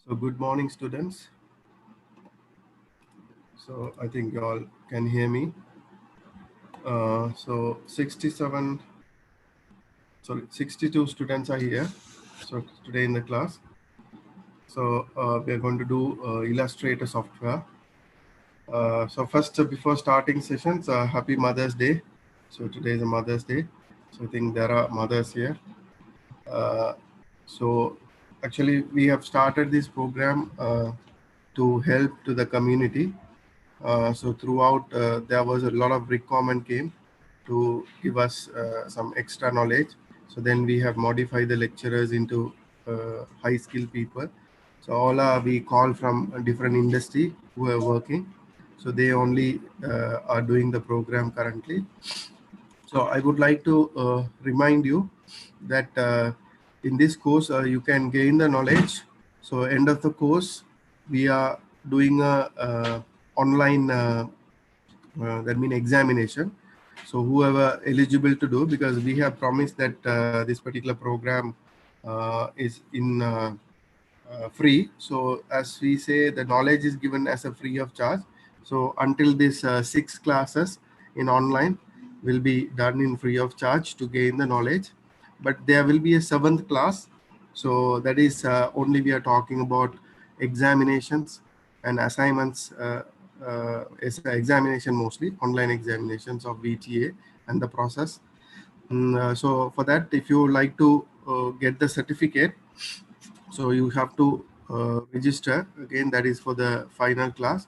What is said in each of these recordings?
So good morning, students. So I think you all can hear me. So 62 students are here. So today in the class. So we are going to do Illustrator software. So first, before starting sessions, happy Mother's Day. So today is a Mother's Day. So I think there are mothers here. Uh, so actually, we have started this program to help to the community. So throughout, there was a lot of requirement came to give us some extra knowledge. So then we have modified the lecturers into high skilled people. So all are we call from a different industry who are working. So they only are doing the program currently. So I would like to remind you that in this course you can gain the knowledge. So end of the course we are doing a online that means examination. So whoever eligible to do, because we have promised that this particular program is in free. So as we say, the knowledge is given as a free of charge. So until this 6 classes in online will be done in free of charge to gain the knowledge. But there will be a 7th class. So that is only we are talking about examinations and assignments. Is examination, mostly online examinations of VTA and the process. So for that, if you like to get the certificate, so you have to register again. That is for the final class.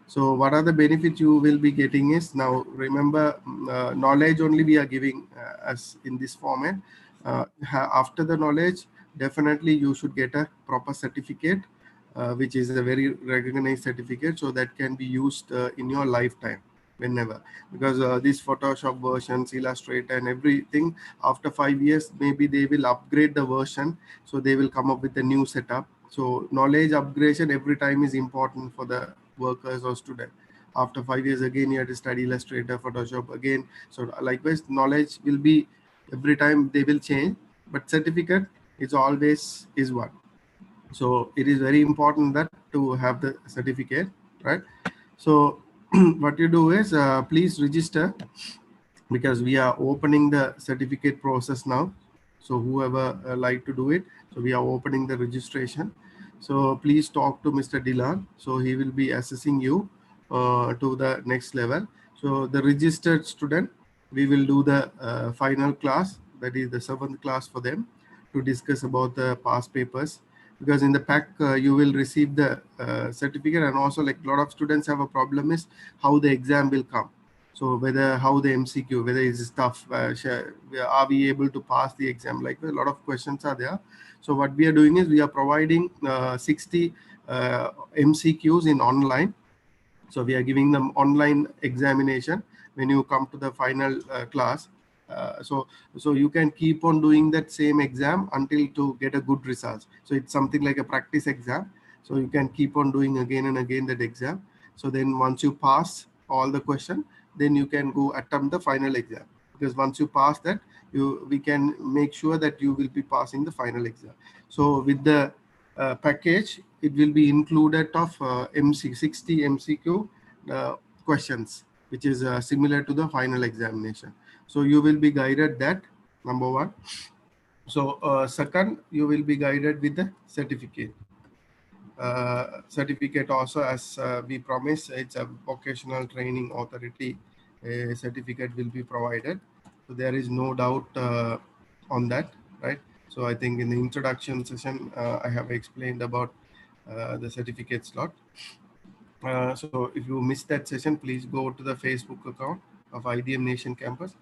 So what are the benefits you will be getting is, now remember, knowledge only we are giving as in this format. After the knowledge, definitely you should get a proper certificate, which is a very recognized certificate, so that can be used in your lifetime whenever. Because these Photoshop versions, Illustrator and everything, after 5 years maybe they will upgrade the version, so they will come up with a new setup. So knowledge upgradation every time is important for the workers or student. After 5 years again you have to study Illustrator, Photoshop again. So likewise knowledge will be every time they will change, but certificate is always is one. So it is very important that to have the certificate, right? So what you do is please register, because we are opening the certificate process now. So whoever like to do it, so we are opening the registration. So please talk to Mr. Dilan, so he will be assessing you to the next level. So the registered student, we will do the final class, that is the 7th class for them, to discuss about the past papers. Because in the pack you will receive the certificate. And also, like, a lot of students have a problem is how the exam will come. So whether how the MCQ, whether it's tough, are we able to pass the exam? Like, a lot of questions are there. So what we are doing is we are providing 60 MCQs in online. So we are giving them online examination when you come to the final class. So you can keep on doing that same exam until to get a good results. So it's something like a practice exam. So you can keep on doing again and again that exam. So then once you pass all the question, then you can go attempt the final exam. Because once you pass that, we can make sure that you will be passing the final exam. So with the package, it will be included of 60 MCQ questions, which is similar to the final examination. So you will be guided that, number one. So second, you will be guided with the certificate. Certificate also, as we promise, it's a vocational training authority. A certificate will be provided. So there is no doubt on that, right? So I think in the introduction session, I have explained about the certificate slot. So if you missed that session, please go to the Facebook account of IDM Nation Campus.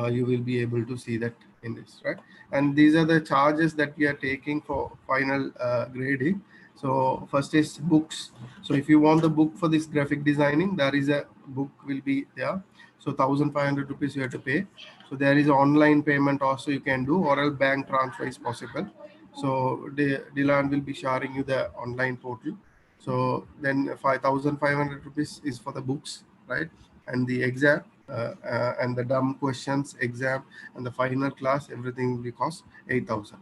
You will be able to see that in this, right? And these are the charges that we are taking for final grading. So first is books. So if you want the book for this graphic designing, there is a book will be there. So 1,500 rupees you have to pay. So there is online payment also you can do, or else bank transfer is possible. So Dylan will be sharing you the online portal. So then 5,500 rupees is for the books, right? And the exam and the dumb questions exam and the final class, everything will cost 8,000.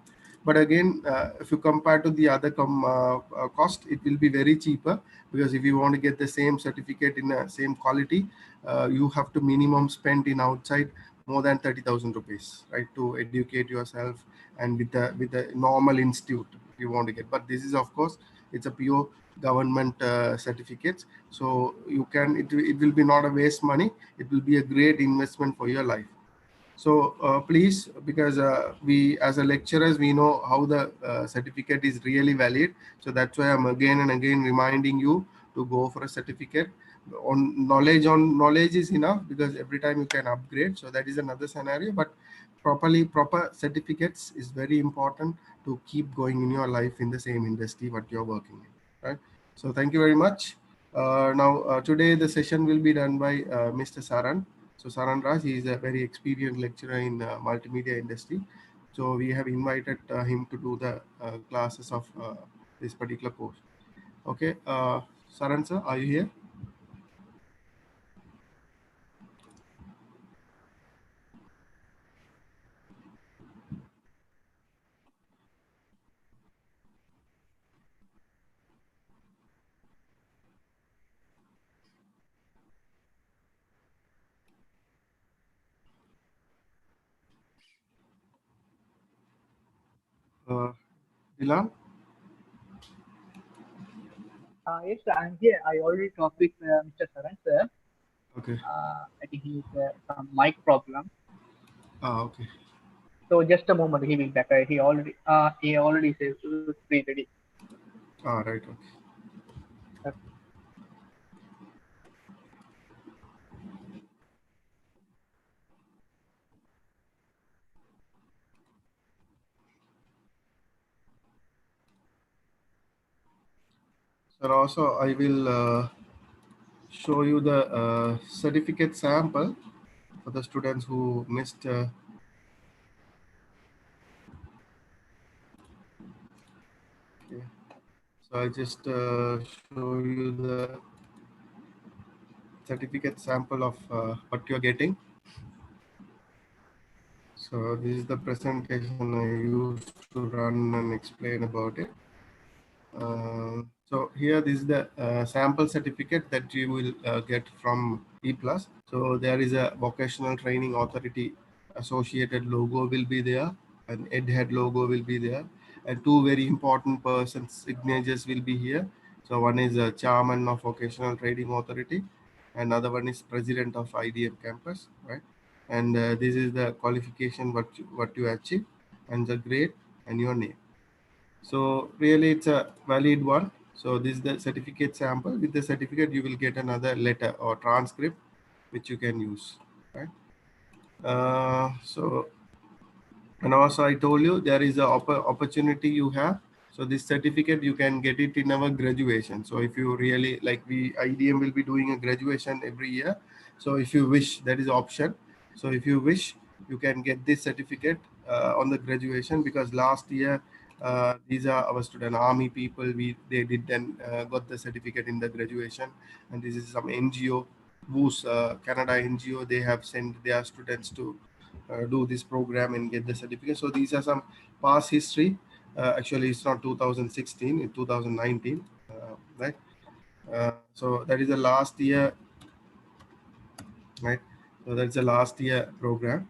But again, if you compare to the other cost, it will be very cheaper, because if you want to get the same certificate in the same quality, you have to minimum spend in outside more than 30,000 rupees, right, to educate yourself, and with the normal institute if you want to get. But this is, of course, it's a pure government certificates, so you can, it will be not a waste money, it will be a great investment for your life. So please, because we as a lecturers, we know how the certificate is really valid. So that's why I'm again and again reminding you to go for a certificate. On knowledge is enough, because every time you can upgrade. So that is another scenario. But proper certificates is very important to keep going in your life in the same industry what you're working in, right? So thank you very much. Now today the session will be done by Mr. Saran. So Saran Raj, he is a very experienced lecturer in multimedia industry. So we have invited him to do the classes of this particular course. Okay, Saran sir, are you here? Dilan? Yes, sir, I'm here. I already talked with Mr. Saran, sir. Okay. I think he's some mic problem. Okay. So just a moment, he will be back. He already says free ready. Right. Okay. Uh, Sir, also I will show you the certificate sample for the students who missed. Okay. So I just show you the certificate sample of what you're getting. So this is the presentation I used to run and explain about it. So here this is the sample certificate that you will get from EPlus. So there is a vocational training authority associated logo will be there, an head logo will be there, and two very important persons signatures will be here. So one is a chairman of vocational training authority, another one is president of IDM campus, right? And this is the qualification what you achieve, and the grade and your name. So really it's a valid one. So this is the certificate sample. With the certificate, you will get another letter or transcript which you can use, right? So, and also I told you there is a opportunity you have. So this certificate, you can get it in our graduation. So if you really like, we IDM will be doing a graduation every year. So if you wish, that is option. So if you wish, you can get this certificate on the graduation, because last year these are our student army people. They did then got the certificate in the graduation, and this is some NGO, Boost Canada NGO. They have sent their students to do this program and get the certificate. So these are some past history. Actually, it's not 2016, it's 2019, right? So that is the last year, right? So that's the last year program.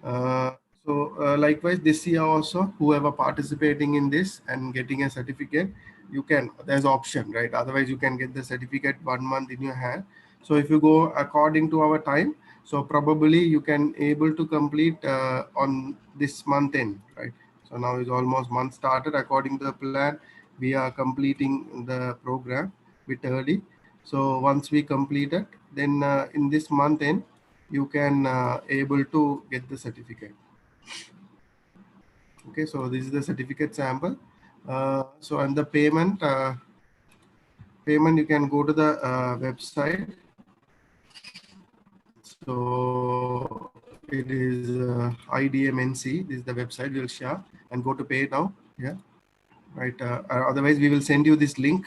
Uh, Likewise, this year also, whoever participating in this and getting a certificate, you can, there's option, right? Otherwise, you can get the certificate 1 month in your hand. So if you go according to our time, so probably you can able to complete on this month end, right? So now is almost month started. According to the plan, we are completing the program bit early. So once we complete it, then in this month end, you can able to get the certificate. Okay, so this is the certificate sample. So and the payment you can go to the website. So it is IDMNC. This is the website. We'll share and go to pay now. Yeah, right. Otherwise, we will send you this link.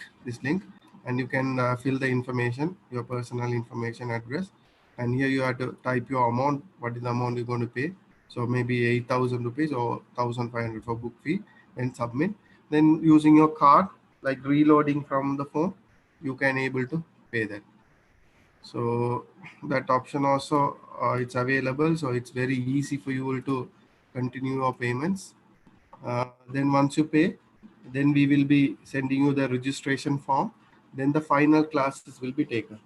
And you can fill the information, your personal information, address, and here you have to type your amount. What is the amount you're going to pay? So maybe 8,000 rupees or 1,500 for book fee, and submit. Then using your card, like reloading from the phone, you can able to pay that. So that option also it's available. So it's very easy for you to continue your payments. Then once you pay, then we will be sending you the registration form. Then the final classes will be taken.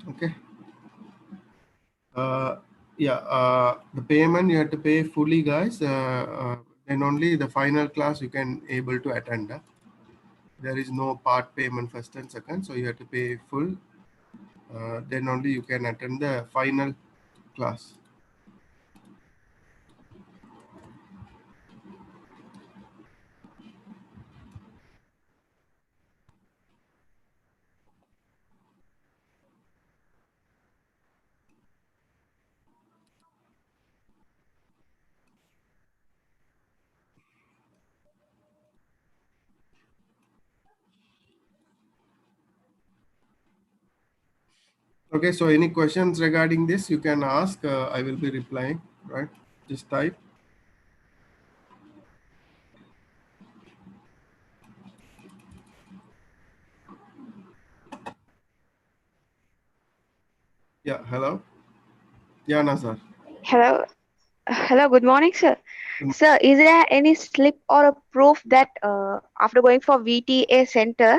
Okay. Uh, yeah. The payment you have to pay fully, guys. Then only the final class you can able to attend. There is no part payment first and second, so you have to pay full. Then only you can attend the final class. Okay, so any questions regarding this, you can ask. I will be replying, right? Just type. Yeah, hello. Yeah, Nazar. Hello, hello. Good morning, sir. Sir, is there any slip or a proof that after going for VTA center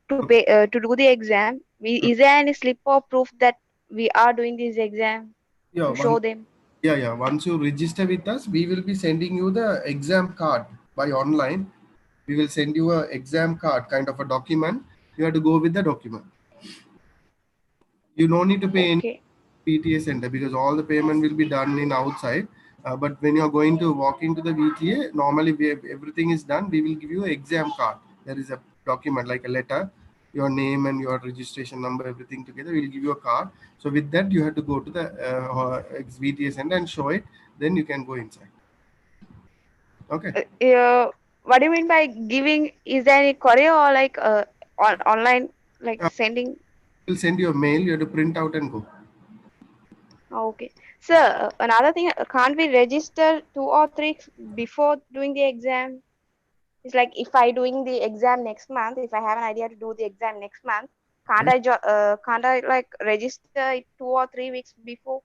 to Okay. pay to do the exam, is there any slip or proof that we are doing this exam Yeah, to show them? yeah. Once you register with us, we will be sending you the exam card by online. We will send you a exam card, kind of a document. You have to go with the document. You don't need to pay any Okay, VTA center because all the payment will be done in outside. But when you are going to walk into the VTA, normally everything is done. We will give you an exam card. There is a document like a letter, your name and your registration number, everything together. We'll give you a card. So with that, you have to go to the VTA center and show it. Then you can go inside. Okay. what do you mean by giving? Is there any courier or like online like Uh, sending? we'll send you a mail. You have to print out and go. Okay, sir. Another thing, can't we register 2 or 3 weeks before doing the exam? It's like if I doing the exam next month, if I have an idea to do the exam next month, can't I like register it 2 or 3 weeks before?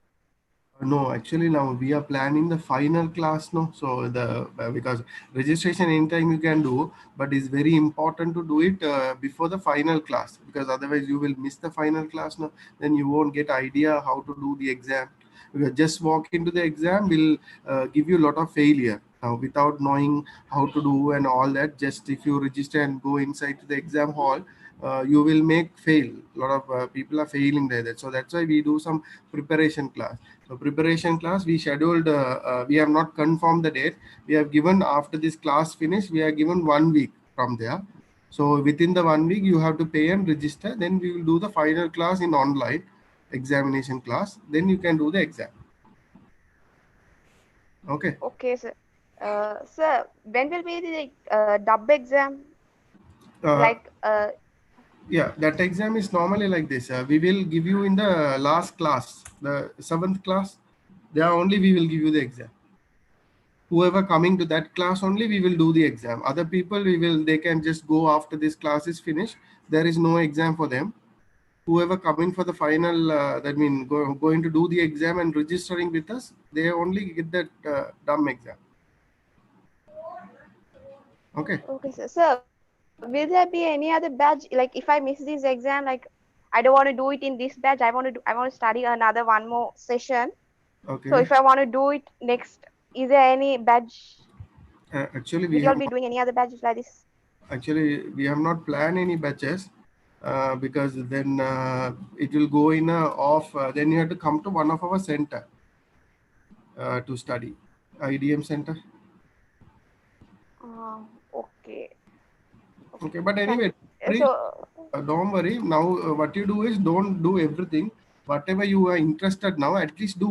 No, actually now we are planning the final class no. So the because registration anytime you can do, but it's very important to do it before the final class because otherwise you will miss the final class no. Then you won't get idea how to do the exam. Because just walk into the exam will give you a lot of failure. Now without knowing how to do and all that, just if you register and go inside to the exam hall, you will make fail. A lot of people are failing there. So that's why we do some preparation class. So preparation class we scheduled. We have not confirmed the date. We have given after this class finish. We are given 1 week from there. So within the 1 week you have to pay and register. Then we will do the final class in online examination class. Then you can do the exam. Okay. Okay, sir. Sir, when will be the dub exam? Uh, Like, yeah, that exam is normally like this. We will give you in the last class, the seventh class. There only we will give you the exam. Whoever coming to that class only we will do the exam. Other people we will they can just go after this class is finished. There is no exam for them. Whoever coming for the final that mean going to do the exam and registering with us, they only get that dumb exam. Okay. okay, sir. Sir, will there be any other badge? Like, if I miss this exam, like, I don't want to do it in this batch. I want to study another one more session. So if Okay. I want to do it next, is there any badge? Actually Will we you all have be doing any other badges like this? actually we have not planned any batches because then it will go in a off. Then you have to come to one of our center to study. IDM center. Okay, Okay, okay, but fine. anyway, don't worry. Now, what you do is don't do everything. Whatever you are interested now, at least do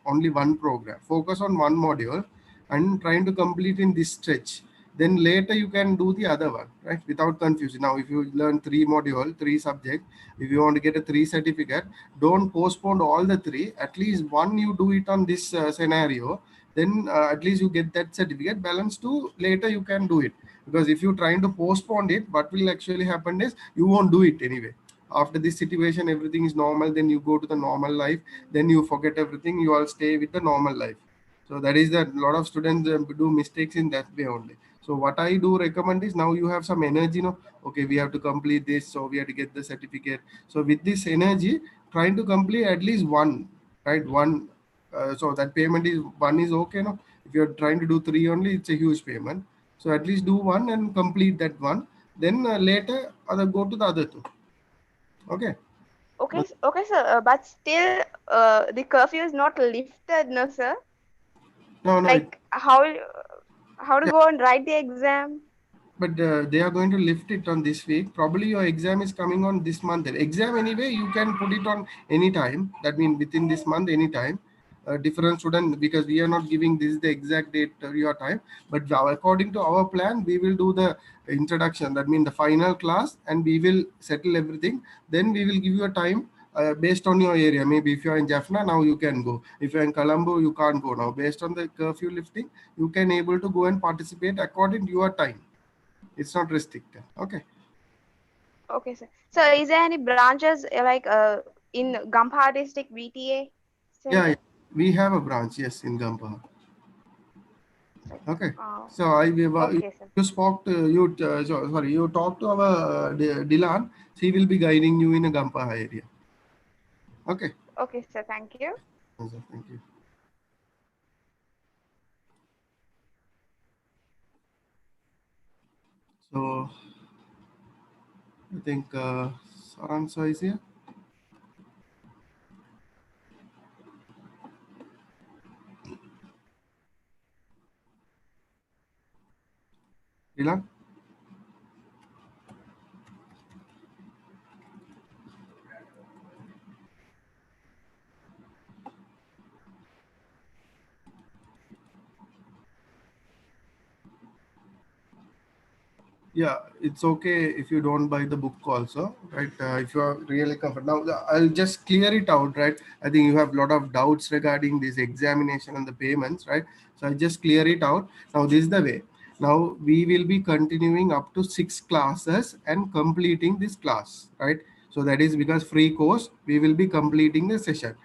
only one program. Focus on one module and trying to complete in this stretch. then later you can do the other one, right, without confusion. Now if you learn 3 module, 3 subject, if you want to get a 3 certificate, don't postpone all the 3. At least one you do it on this scenario, then at least you get that certificate. Balance 2 later you can do it, because if you're trying to postpone it, what will actually happen is you won't do it anyway. After this situation everything is normal, then you go to the normal life, then you forget everything, you all stay with the normal life. So that is that a lot of students do mistakes in that way only. So what I do recommend is, now you have some energy, okay, we have to complete this, so we have to get the certificate. So with this energy, trying to complete at least one, right, one. So that payment is one is okay, if you're trying to do 3 only, it's a huge payment. So at least do one and complete that one, then later other go to the other 2. Okay. Okay, okay, sir. But still, the curfew is not lifted, no, sir. No, no. Like how to go and write the exam? But they are going to lift it on this week. Probably your exam is coming on this month. Exam anyway, you can put it on any time. That means within this month, any time. Different student, because we are not giving this the exact date your time. But according to our plan, we will do the introduction. That means the final class, and we will settle everything. Then we will give you a time based on your area. Maybe if you are in Jaffna, now you can go. If you are in Colombo, you can't go now. Based on the curfew lifting, you can able to go and participate according to your time. It's not restricted. Okay. Okay, sir. So is there any branches like in Gampha district VTA Yeah, center? we have a branch, yes, in Gampaha. Like, Okay. oh, So okay, sir. you spoke to you. Sorry, you talked to our Dilan. He will be guiding you in a Gampaha area. Okay. Okay, sir. Thank you. Yes, sir, thank you. So I think Saransa is here. Dilan. Yeah, it's okay if you don't buy the book also, right? If you are really comfortable. Now, I'll just clear it out, right? I think you have a lot of doubts regarding this examination and the payments, right? So I just clear it out. Now, this is the way. Now, we will be continuing up to 6 classes and completing this class, right? So that is because free course, we will be completing the session.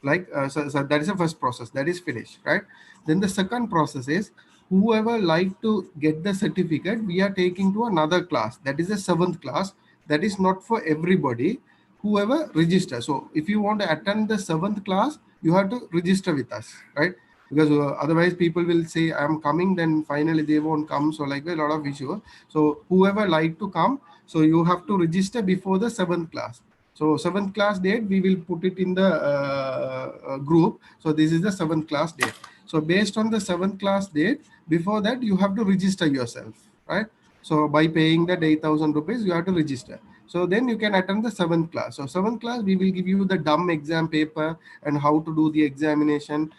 So that is the first process, that is finished, right? Then the second process is, whoever like to get the certificate, we are taking to another class, that is the 7th class. That is not for everybody, whoever register. So if you want to attend the 7th class, you have to register with us, right? Because otherwise people will say I'm coming, then finally they won't come. So like a lot of issue. So whoever like to come, so you have to register before the 7th class. So 7th class date, we will put it in the group. So this is the 7th class date. So based on the 7th class date, before that you have to register yourself, right? So by paying that 8,000 rupees, you have to register. So then you can attend the 7th class. So 7th class, we will give you the dumb exam paper and how to do the examination,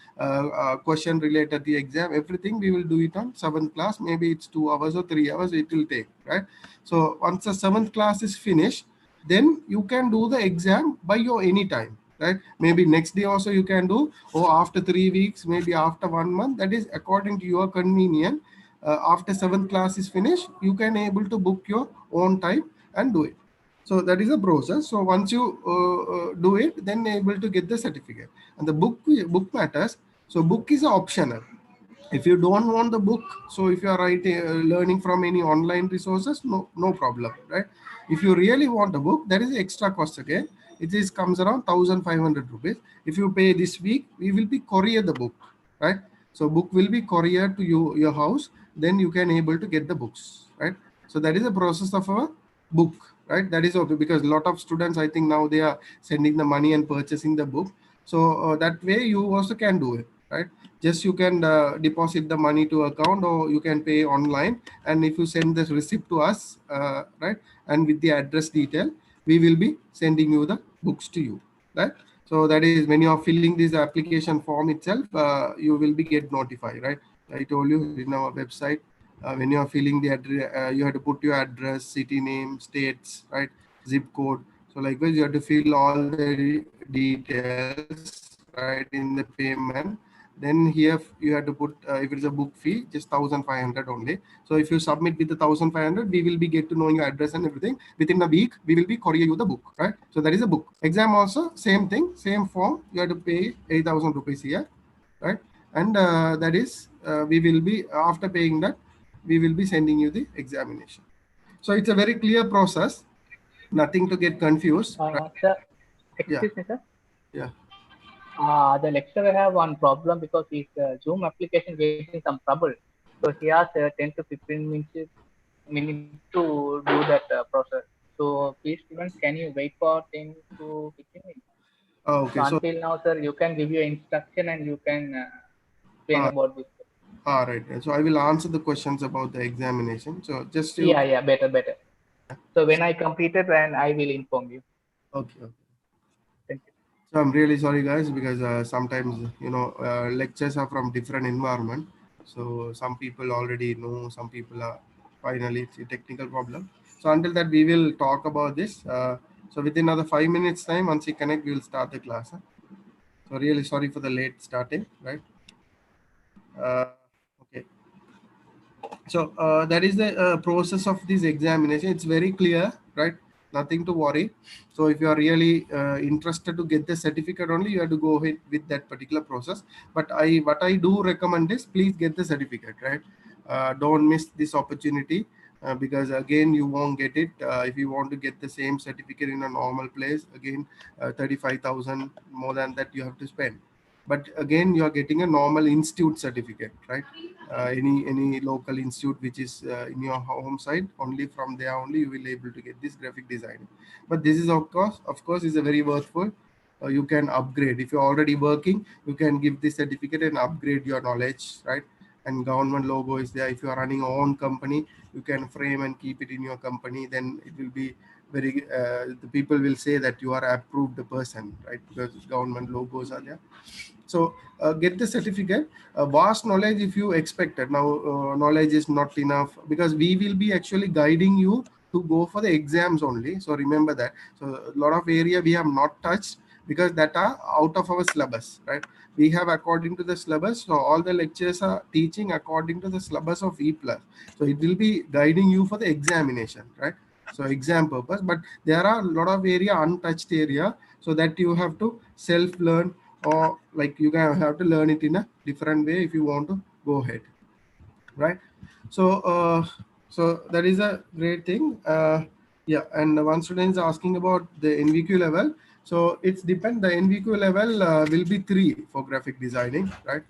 question related to the exam, everything we will do it on 7th class. Maybe it's 2 hours or 3 hours it will take, right? So once the 7th class is finished, then you can do the exam by your any time, right? Maybe next day also you can do, or after 3 weeks, maybe after 1 month. That is according to your convenience. After 7th class is finished, you can able to book your own time and do it. So that is a process. So once you do it, then able to get the certificate. And the book matters. So book is optional. If you don't want the book, so if you are writing learning from any online resources, no problem, right? If you really want a book, there is extra cost again. It is comes around 1,500 rupees. If you pay this week, we will be courier the book, right? So book will be courier to your house, then you can able to get the books, right? So that is the process of a book, right? That is okay, because a lot of students, I think now they are sending the money and purchasing the book. So that way you also can do it, right? Just you can deposit the money to account, or you can pay online, and if you send the receipt to us, right, and with the address detail, we will be sending you the books to you, right? So that is when you are filling this application form itself, you will be get notified, right? I told you in our website, when you are filling the address, you have to put your address, city name, states, right, zip code. So likewise, you have to fill all the details, right, in the payment. Then here you have to put if it is a book fee, just 1,500 only. So if you submit with the 1,500, we will be get to knowing your address and everything. Within a week, we will be courier you the book, right? So that is a book. Exam also same thing, same form. You have to pay 8,000 rupees here, right? And that is we will be after paying that, we will be sending you the examination. So it's a very clear process. Nothing to get confused. Right? Sir, Yeah, excuse me, sir. yeah. The lecturer have one problem because his Zoom application getting some trouble. So he has 10 to 15 minutes to do that process. So please, students, can you wait for 10 to 15 minutes? So Okay. So until now, sir, you can give your instruction and you can explain uh, about this. all right. So I will answer the questions about the examination. So just you. Yeah, better. So when I complete it, then I will inform you. Okay. Okay. Thank you. So I'm really sorry, guys, because sometimes lectures are from different environment. So some people already know, some people are finally it's a technical problem. So until that, we will talk about this. So within another 5 minutes time, once we connect, we will start the class. Huh? So really sorry for the late starting, right? Okay. So that is the process of this examination. It's very clear, right? Nothing to worry. So if you are really interested to get the certificate only, you have to go ahead with that particular process. But what I do recommend is please get the certificate, right? Don't miss this opportunity. Because again you won't get it if you want to get the same certificate in a normal place. Again 35,000 more than that you have to spend, but again you are getting a normal institute certificate, right? Any local institute which is in your home side, only from there only you will able to get this graphic design. But this is of course is a very worthwhile. You can upgrade if you're already working, you can give this certificate and upgrade your knowledge, right? And government logo is there. If you are running your own company, you can frame and keep it in your company, then it will be very the people will say that you are approved person, right? Because government logos are there. So get the certificate. Vast knowledge if you expected. Now knowledge is not enough, because we will be actually guiding you to go for the exams only. So remember that. So a lot of area we have not touched, because that are out of our syllabus, right? We have according to the syllabus. So all the lectures are teaching according to the syllabus of EPlus. So it will be guiding you for the examination, right? So exam purpose, but there are a lot of area untouched area, so that you have to self learn, or like you can have to learn it in a different way if you want to go ahead, right? So that is a great thing. Yeah, and one student is asking about the NVQ level. So it's depend, the NVQ level will be 3 for graphic designing, right?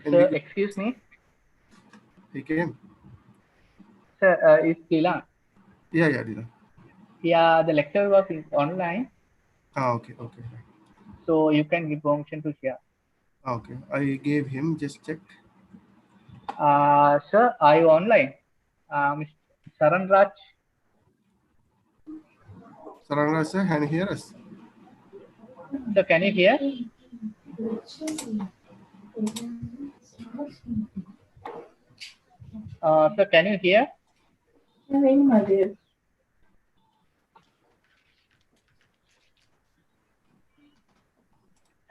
Sir, NVQ. excuse me. He came. Sir, it's Kilan. Yeah, Dila. Yeah, the lecture was online, Okay, okay, so you can give permission to share. okay. I gave him, just check. Sir, are you online? Mr. Saran Raj, Saranga sir, can you hear us? sir, can you hear? Sir, can you hear?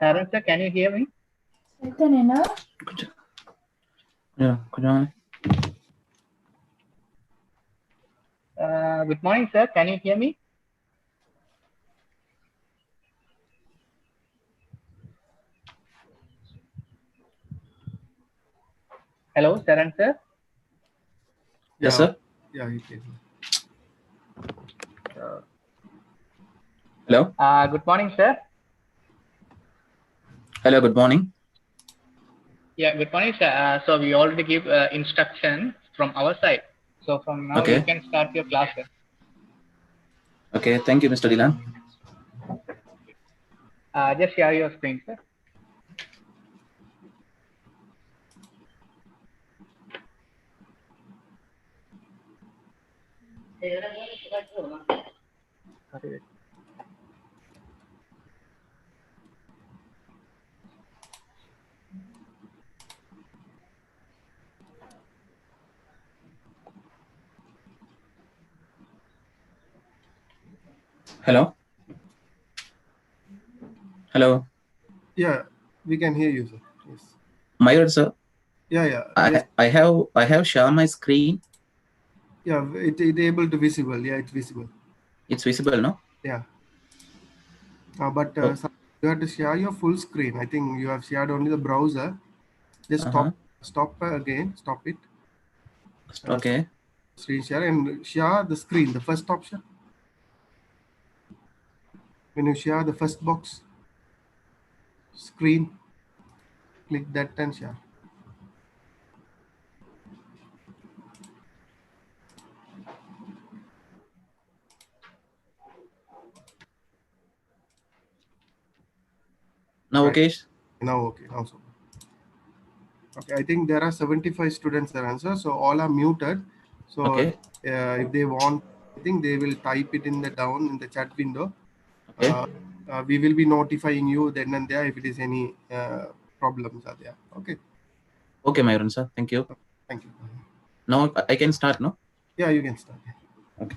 Saran sir, can you hear me? Yeah, good morning. Good morning, sir. Can you hear me? Hello, Saran sir. Yes, sir. Yeah, he came. Hello. Good morning, sir. Hello, good morning. Yeah, good morning, sir. So we already give instruction from our side. So from now Okay. you can start your class, sir. Okay, thank you, Mr. Dylan. Just share your screen, sir. Hello? Hello? Yeah, we can hear you, sir. Yes. Mayur, sir? Yeah. Yes. I have shared my screen. Yeah, it able to visible. Yeah, it's visible. It's visible, no? Yeah. But Oh, you have to share your full screen. I think you have shared only the browser. Just stop again. Stop it. okay. Screen share and share the screen. The first option. When you share the first box screen, click that and share. Now, Right. okay. Now okay. Now so. Okay, I think there are 75 students that answer, so all are muted. So Okay. if they want, I think they will type it in the down in the chat window. Okay. We will be notifying you then and there if it is any problems are there. Okay. Okay, Mayur, sir. Thank you. Thank you. Now I can start, no? Yeah, you can start. Okay.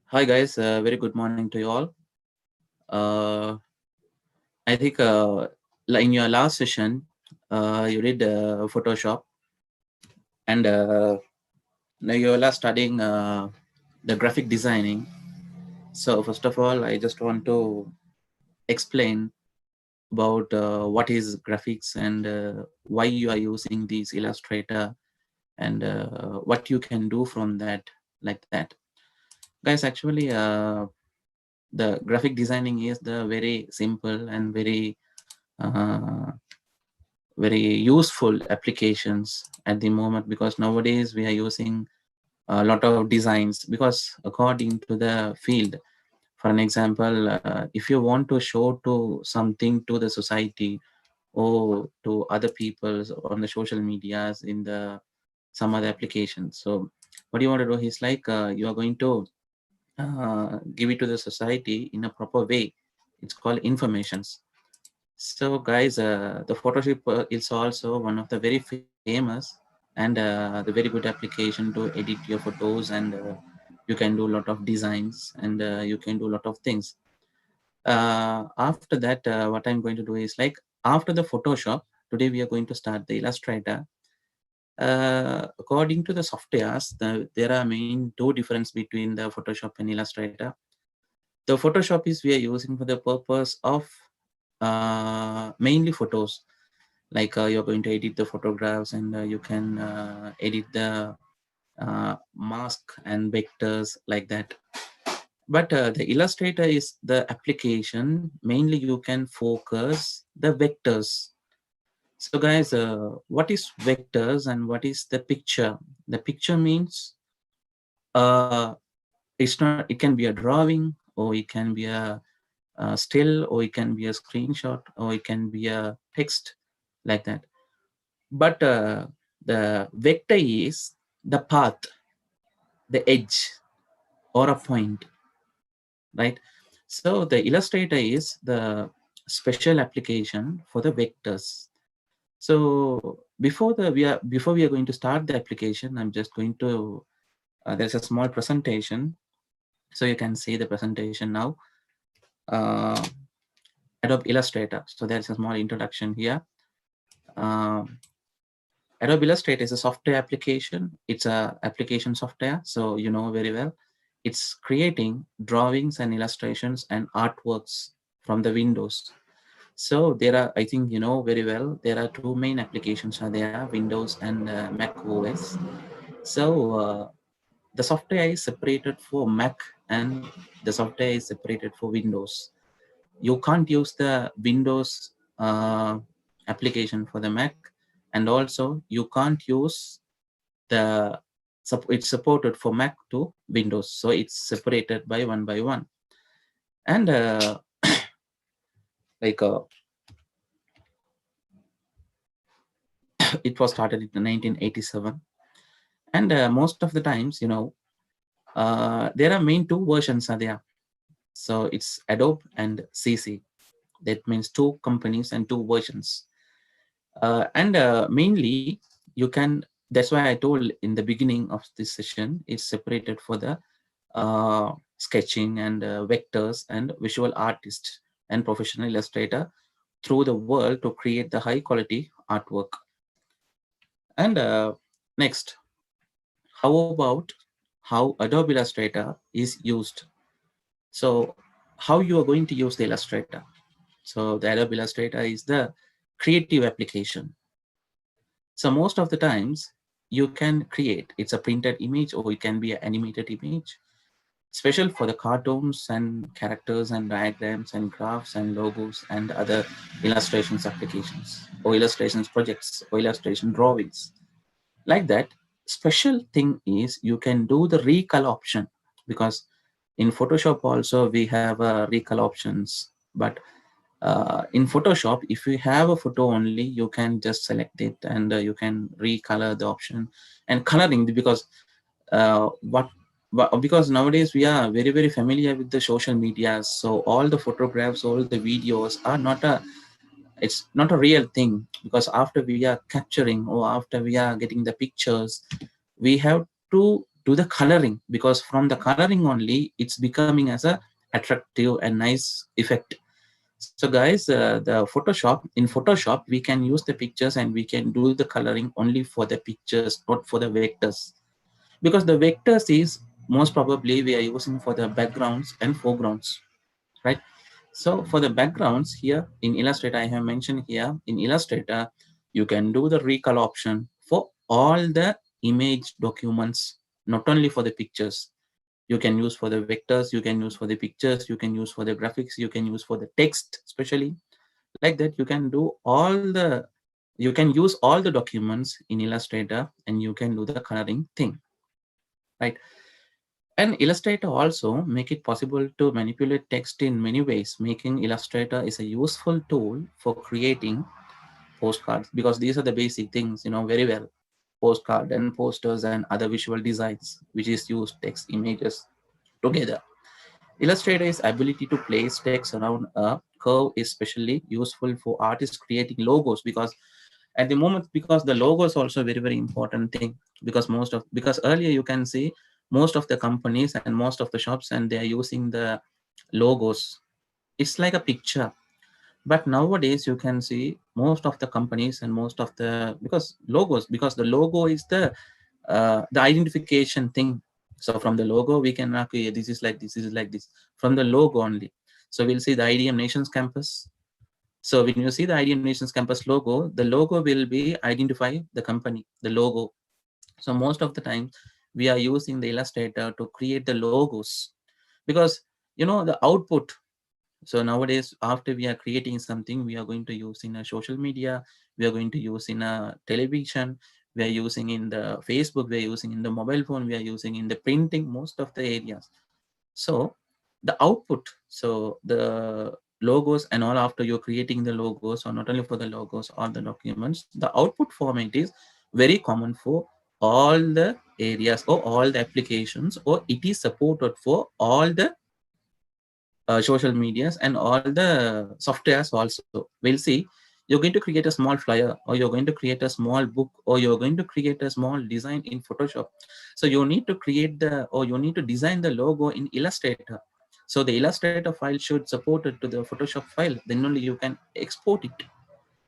Hi, guys. Very good morning to you all. I think in your last session, you did Photoshop, and now you all are studying the graphic designing. So first of all, I just want to explain about what is graphics and why you are using these Illustrator and what you can do from that, like that. Guys, actually, the graphic designing is the very simple and very useful applications at the moment, because nowadays we are using a lot of designs, because according to the field, for an example, if you want to show to something to the society or to other people on the social medias in the some other applications, so what you want to do is like you are going to give it to the society in a proper way. It's called informations. So guys, the Photoshop is also one of the very famous and the very good application to edit your photos, and you can do a lot of designs, and you can do a lot of things. After that, what I'm going to do is like, after the Photoshop, today we are going to start the Illustrator. According to the softwares, there are main two difference between the Photoshop and Illustrator. The Photoshop is we are using for the purpose of mainly photos, like you're going to edit the photographs, and you can edit the mask and vectors, like that. But the Illustrator is the application mainly you can focus the vectors. So guys, what is vectors and what is the picture? The picture means it's not, it can be a drawing, or it can be a still, or it can be a screenshot, or it can be a text, like that. But the vector is the path, the edge, or a point, right? So the Illustrator is the special application for the vectors. So before we are going to start the application, I'm just going to there's a small presentation, so you can see the presentation now. uh, Adobe Illustrator. So there's a small introduction here. Adobe Illustrator is a software application. It's a application software, so you know very well. It's creating drawings and illustrations and artworks from the Windows. So there are, I think you know very well, there are two main applications are there, Windows and Mac OS. So the software is separated for Mac, and the software is separated for Windows. You can't use the Windows application for the Mac, and also you can't use the it's supported for Mac to Windows, so it's separated by one. And like it was started in 1987, and most of the times, you know, there are main two versions are there. So it's Adobe and CC. That means two companies and two versions. And mainly you can, that's why I told in the beginning of this session, it's separated for the sketching and vectors and visual artist and professional illustrator through the world to create the high quality artwork. And next, how about how Adobe Illustrator is used? So how you are going to use the Illustrator? So the Adobe Illustrator is the creative application. So most of the times you can create, it's a printed image or it can be an animated image, special for the cartoons and characters and diagrams and graphs and logos and other illustrations applications or illustrations projects or illustration drawings. Like that, special thing is you can do the recolor option, because in Photoshop also we have recolor options, but in Photoshop, if you have a photo only, you can just select it and you can recolor the option and coloring, because what because nowadays we are very familiar with the social media, so all the photographs, all the videos are not a, it's not a real thing, because after we are capturing or after we are getting the pictures, we have to do the coloring, because from the coloring only it's becoming as a attractive and nice effect. So guys, in Photoshop we can use the pictures and we can do the coloring only for the pictures, not for the vectors, because the vectors is most probably we are using for the backgrounds and foregrounds, right? So for the backgrounds here in Illustrator, I have mentioned here in Illustrator, you can do the recolor option for all the image documents, not only for the pictures. You can use for the vectors, you can use for the pictures, you can use for the graphics, you can use for the text, especially like that. You can do all the, you can use all the documents in Illustrator and you can do the coloring thing, right? And Illustrator also make it possible to manipulate text in many ways, making Illustrator is a useful tool for creating postcards, because these are the basic things, you know, very well. Postcard and posters and other visual designs, which is used text images together. Illustrator's ability to place text around a curve is especially useful for artists creating logos, because at the moment, because the logo is also a very important thing, because earlier you can see most of the companies and most of the shops and they are using the logos. It's like a picture, but nowadays you can see most of the companies and most of the, because the logo is the identification thing. So from the logo we can, okay, this is like this, is like this, from the logo only. So we'll see the IDM Nations Campus. So when you see the IDM Nations Campus logo, the logo will be identify the company, the logo. So most of the time we are using the Illustrator to create the logos, because you know the output. So nowadays, after we are creating something, we are going to use in a social media, we are going to use in a television, we are using in the Facebook, we are using in the mobile phone, we are using in the printing, most of the areas. So the output, so the logos and all, after you're creating the logos, or not only for the logos or the documents, the output format is very common for all the areas or all the applications, or it is supported for all the social medias and all the softwares also. We'll see, you're going to create a small flyer, or you're going to create a small book, or you're going to create a small design in Photoshop. So you need to create the, or you need to design the logo in Illustrator. So the Illustrator file should support it to the Photoshop file, then only you can export it.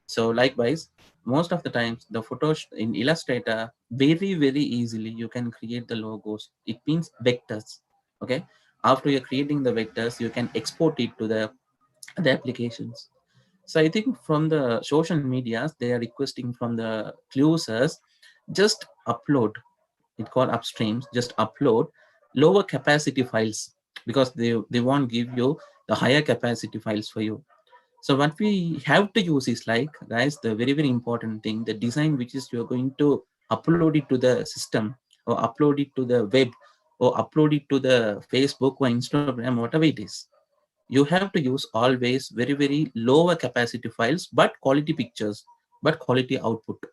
So likewise, most of the times the photos in Illustrator, very easily you can create the logos. It means vectors. Okay. After you're creating the vectors, you can export it to the applications. So I think from the social medias, they are requesting from the users, just upload, it called upstreams, just upload lower capacity files, because they won't give you the higher capacity files for you. So what we have to use is like, guys, the very important thing, the design which is you're going to upload it to the system, or upload it to the web, or upload it to the Facebook or Instagram, whatever it is. You have to use always very lower capacity files, but quality pictures, but quality output.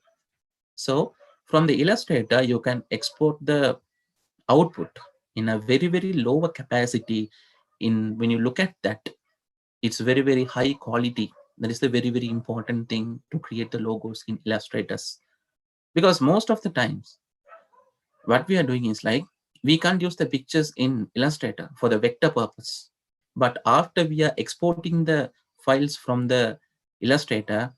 So from the Illustrator, you can export the output in a very lower capacity. In when you look at that, it's very high quality. That is the very, very important thing to create the logos in Illustrators. Because most of the times, what we are doing is like, we can't use the pictures in Illustrator for the vector purpose. But after we are exporting the files from the Illustrator,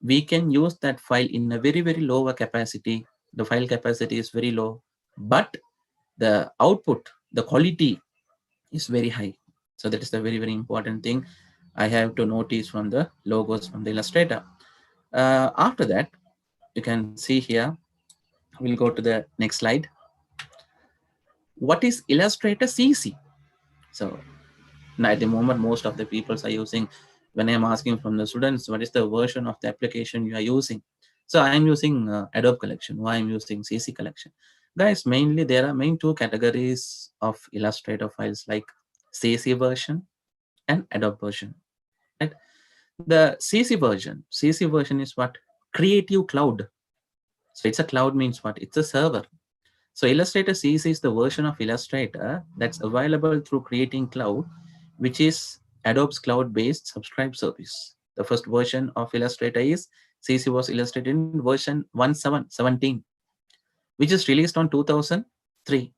we can use that file in a very, very lower capacity. The file capacity is very low, but the output, the quality is very high. So that is the very, very important thing I have to notice from the logos from the Illustrator. After that, you can see here, we'll go to the next slide. What is Illustrator CC? So now at the moment, most of the people are using, when I'm asking from the students, what is the version of the application you are using? So I'm using Adobe Collection. Why I'm using CC Collection? Guys, mainly there are main two categories of Illustrator files, like CC version and Adobe version. Right? The CC version is what? Creative Cloud. So it's a cloud means what? It's a server. So Illustrator CC is the version of Illustrator that's available through Creating Cloud, which is Adobe's cloud-based subscribe service. The first version of Illustrator is CC was illustrated in version 1717, which is released on 2003.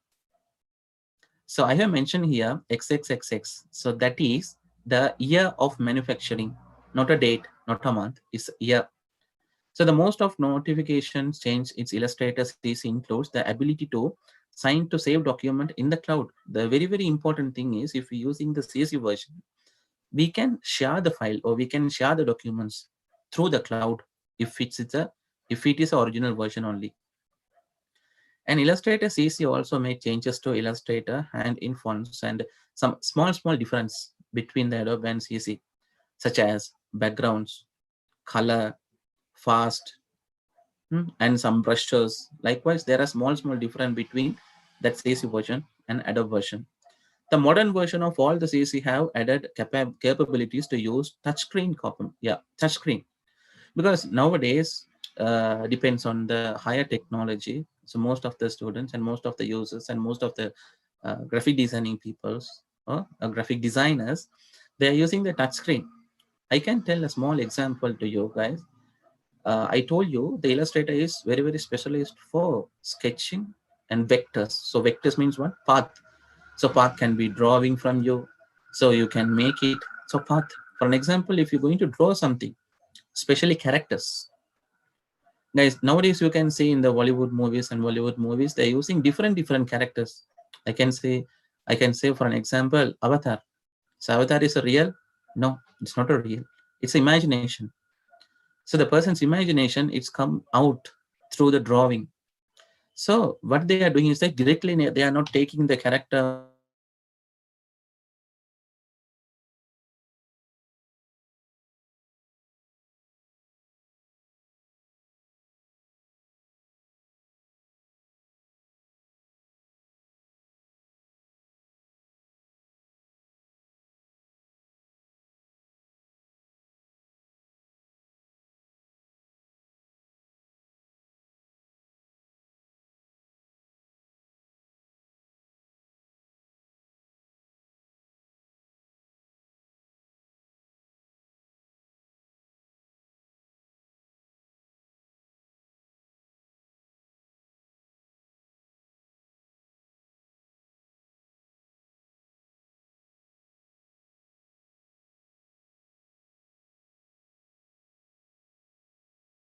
So I have mentioned here XXXX. So that is the year of manufacturing, not a date, not a month, it's year. So the most of notifications change its Illustrator CC includes the ability to sign to save document in the cloud. The very, very important thing is, if we're using the CC version, we can share the file or we can share the documents through the cloud if it is the original version only. And Illustrator CC also made changes to Illustrator and in fonts and some small difference between the Adobe and CC, such as backgrounds, color, fast, and some brushes. Likewise, there are small difference between that CC version and Adobe version. The modern version of all the CC have added capabilities to use touchscreen touchscreen, because nowadays depends on the higher technology. So most of the students and most of the users and most of the graphic designing peoples or graphic designers, they are using the touchscreen. I can tell a small example to you guys. I told you the Illustrator is very, very specialized for sketching and vectors. So vectors means what? Path. So path can be drawing from you. So you can make it. So path. For an example, if you're going to draw something, especially characters. Guys, nowadays you can see in the Bollywood movies and Bollywood movies, they're using different characters. I can say for an example, Avatar. So Avatar is a real? No, it's not a real. It's imagination. So the person's imagination, it's come out through the drawing. So what they are doing is that directly they are not taking the character or the person and putting it in the Illustrator. They are using the CC version of Illustrator. So what they are doing is like,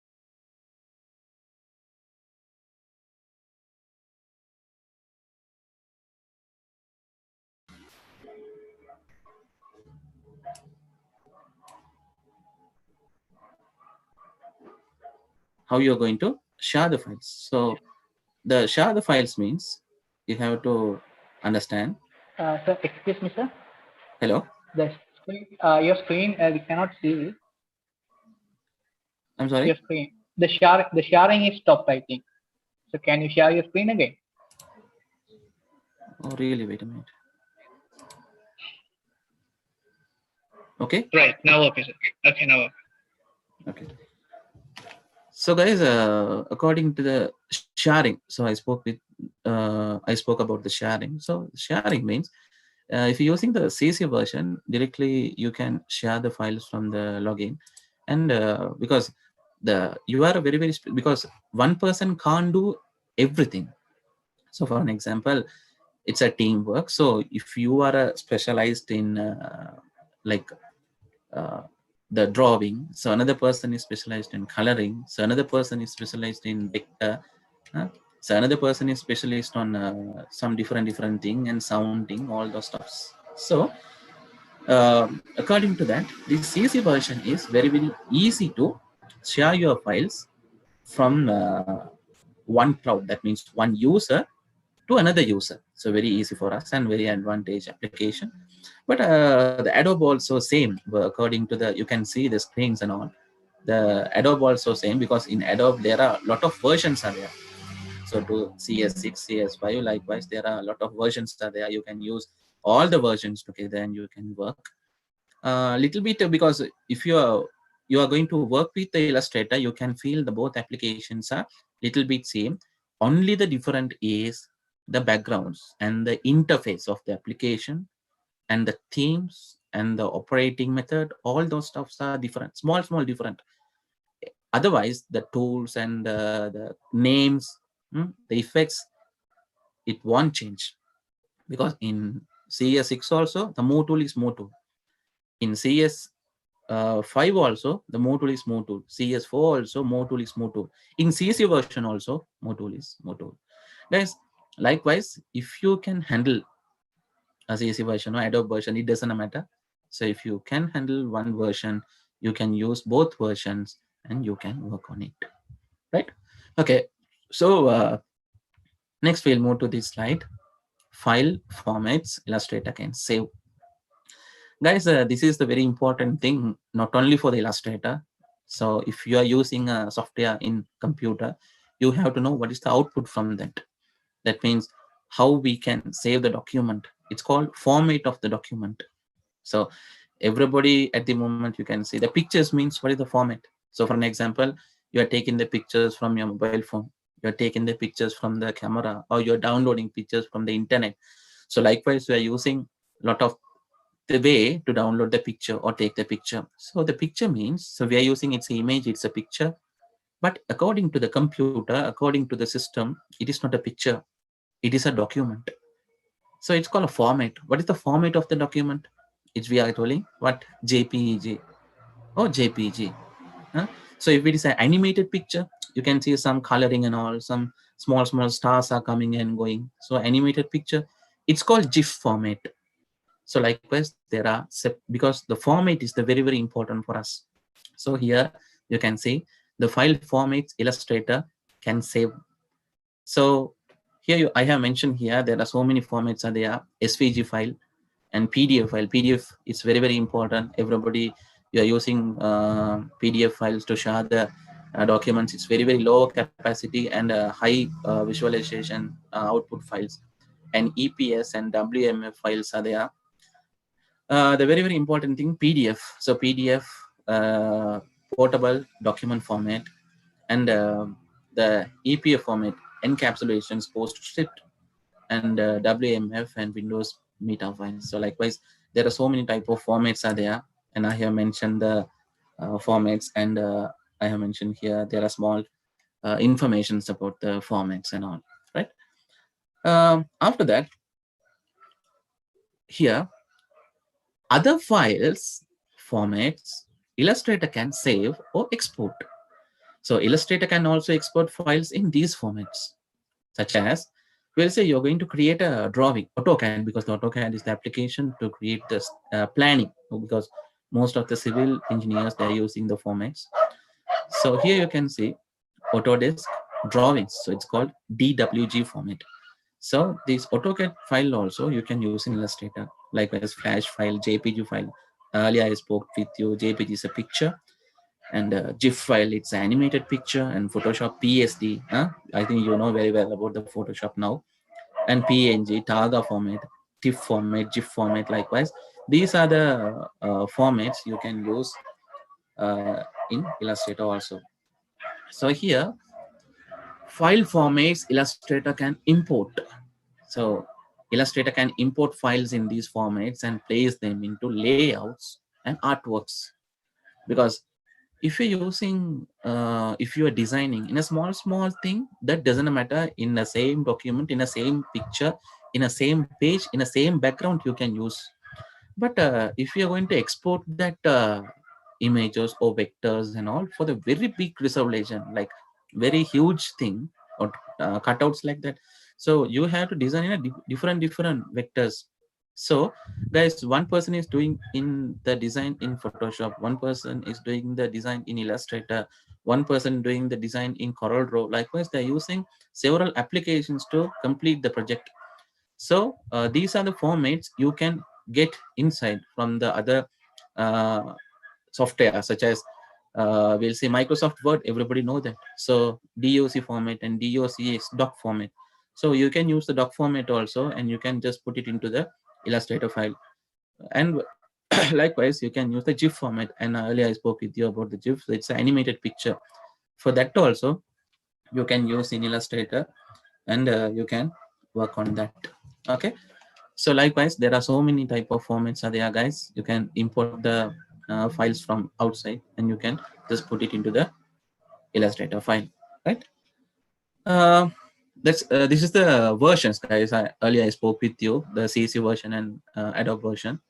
how you're going to share the files. So the share the files means you have to understand. Sir, excuse me, sir. Hello. The screen, your screen, we cannot see I'm sorry. your screen. The sharing is stopped, I think. So can you share your screen again? Oh, really? Wait a minute. Okay. Right now, okay, sir. Okay, now. Okay. So guys, according to the sharing, so I spoke about the sharing. So sharing means if you're using the CC version, directly you can share the files from the login, and because you are very because one person can't do everything. So for an example, it's a teamwork. So if you are specialized in like uh, the drawing, so another person is specialized in coloring, so another person is specialized in vector, so another person is specialist on some different thing and sounding, all those stuffs. So according to that, this CC version is very easy to share your files from one cloud, that means one user to another user. So very easy for us and very advantage application. But the Adobe also same, according to the, you can see the screens and all. The Adobe also same, because in Adobe there are a lot of versions are there. So to CS6, CS5, likewise there are a lot of versions are there. You can use all the versions together and you can work little bit, because if you are going to work with the Illustrator, you can feel the both applications are little bit same. Only the different is the backgrounds and the interface of the application and the themes and the operating method. All those stuffs are different, small different. Otherwise, the tools and the names, the effects, it won't change, because in CS6 also the Move tool is Move tool. In CS5 also the Move tool is Move tool. CS4 also Move tool is Move tool. In CC version also Move tool is Move tool. Guys, likewise, if you can handle a CC version or Adobe version, it doesn't matter. So if you can handle one version, you can use both versions and you can work on it, right? Okay, so next we'll move to this slide. File formats Illustrator can save. Guys, this is the very important thing, not only for the Illustrator. So if you are using a software in computer, you have to know what is the output from that. That means how we can save the document. It's called format of the document. So everybody at the moment, you can see the pictures means what is the format. So for an example, you are taking the pictures from your mobile phone, you're taking the pictures from the camera, or you're downloading pictures from the internet. So likewise, we are using a lot of the way to download the picture or take the picture. So the picture means, so we are using its image, it's a picture. But according to the computer, according to the system, it is not a picture, it is a document. So it's called a format. What is the format of the document? It's, we are telling what, JPEG or JPG. Huh? So if it is an animated picture, you can see some coloring and all, some small stars are coming and going. So animated picture, it's called GIF format. So likewise, there are, because the format is the very important for us. So here you can see the file formats Illustrator can save. So here I have mentioned here, there are so many formats are there: SVG file and PDF file. PDF is very important. Everybody, you are using PDF files to share the documents. It's very low capacity and high visualization output files. And EPS and WMF files are there. The very important thing, PDF. So PDF, portable document format, and the EPF format, encapsulations, PostScript, and WMF and Windows meta files. So likewise, there are so many type of formats are there, and I have mentioned the formats, and I have mentioned here there are small informations about the formats and all, right? After that, here, other files formats Illustrator can save or export. So Illustrator can also export files in these formats, such as, we'll say you're going to create a drawing, AutoCAD, because the AutoCAD is the application to create this planning, because most of the civil engineers, they're using the formats. So here you can see Autodesk drawings. So it's called DWG format. So this AutoCAD file also you can use in Illustrator, likewise Flash file, JPG file. Earlier I spoke with you, JPG is a picture, and GIF file, it's an animated picture, and Photoshop PSD. I think you know very well about the Photoshop now. And PNG, Targa format, TIFF format, GIF format, likewise. These are the formats you can use in Illustrator also. So here, file formats Illustrator can import. So Illustrator can import files in these formats and place them into layouts and artworks. Because if you're using, if you are designing in a small thing, that doesn't matter, in the same document, in the same picture, in a same page, in the same background, you can use. But if you are going to export that images or vectors and all for the very big resolution, like very huge thing, or cutouts like that, so you have to design in a different vectors. So guys, one person is doing in the design in Photoshop, one person is doing the design in Illustrator, one person doing the design in CorelDRAW. Likewise, they're using several applications to complete the project. So these are the formats you can get inside from the other uh, software, such as we'll say Microsoft Word. Everybody know that. So DOC format and DOC is doc format. So you can use the doc format also, and you can just put it into the Illustrator file. And likewise, you can use the GIF format. And earlier I spoke with you about the GIF. So it's an animated picture. For that also, you can use in Illustrator, and you can work on that. Okay. So likewise, there are so many type of formats are there, guys. You can import the files from outside, and you can just put it into the Illustrator file, right? This is the versions, guys. Earlier I spoke with you, the CC version and Adobe version.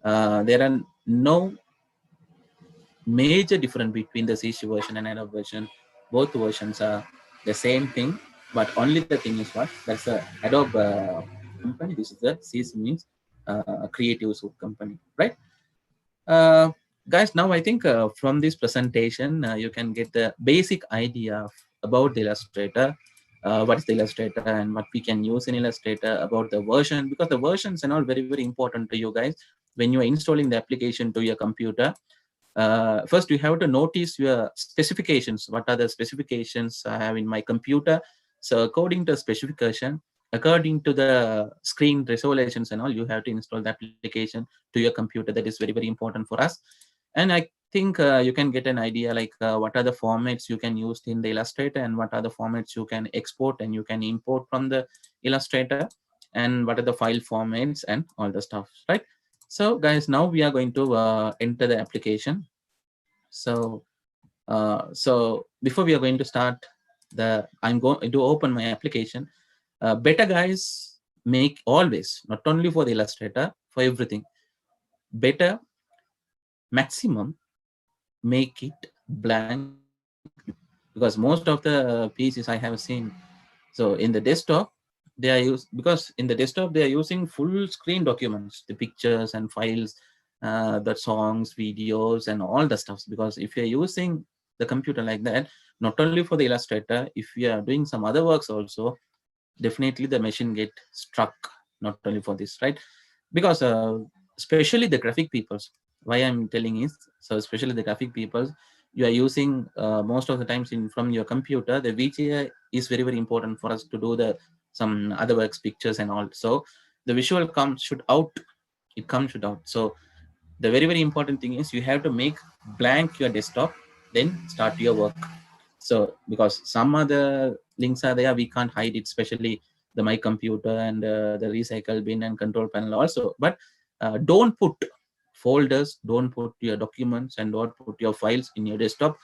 There are no major difference between the CC version and Adobe version. Both versions are the same thing, but only the thing is what? That's the Adobe company. This is the CC, means Creative Suite company, right? Uh, Guys, now I think from this presentation, you can get the basic idea about the Illustrator, what is the Illustrator and what we can use in Illustrator, about the version, because the versions are all very important to you guys when you are installing the application to your computer. First, you have to notice your specifications. What are the specifications I have in my computer? So according to the specification, according to the screen resolutions and all, you have to install the application to your computer. That is very important for us. And I think you can get an idea like what are the formats you can use in the Illustrator, and what are the formats you can export and you can import from the Illustrator, and what are the file formats and all the stuff, right? So guys, now we are going to enter the application. So before we are going to start, I'm going to open my application. Better, guys, make always, not only for the Illustrator, for everything, better maximum make it blank, because most of the pieces I have seen, so in the desktop they are used, because in the desktop they are using full screen documents, the pictures and files, the songs, videos and all the stuffs. Because if you're using the computer like that, not only for the Illustrator, if you are doing some other works also, definitely the machine get struck, not only for this, right? Because especially the graphic peoples, why I'm telling is, so especially the graphic peoples, you are using most of the times from your computer, the VGA is very important for us to do the some other works, pictures and all. So the visual should out. So the very important thing is you have to make blank your desktop, then start your work. So because some other links are there, we can't hide it, especially the my computer and the recycle bin and control panel also. But don't put folders, don't put your documents, and don't put your files in your desktop.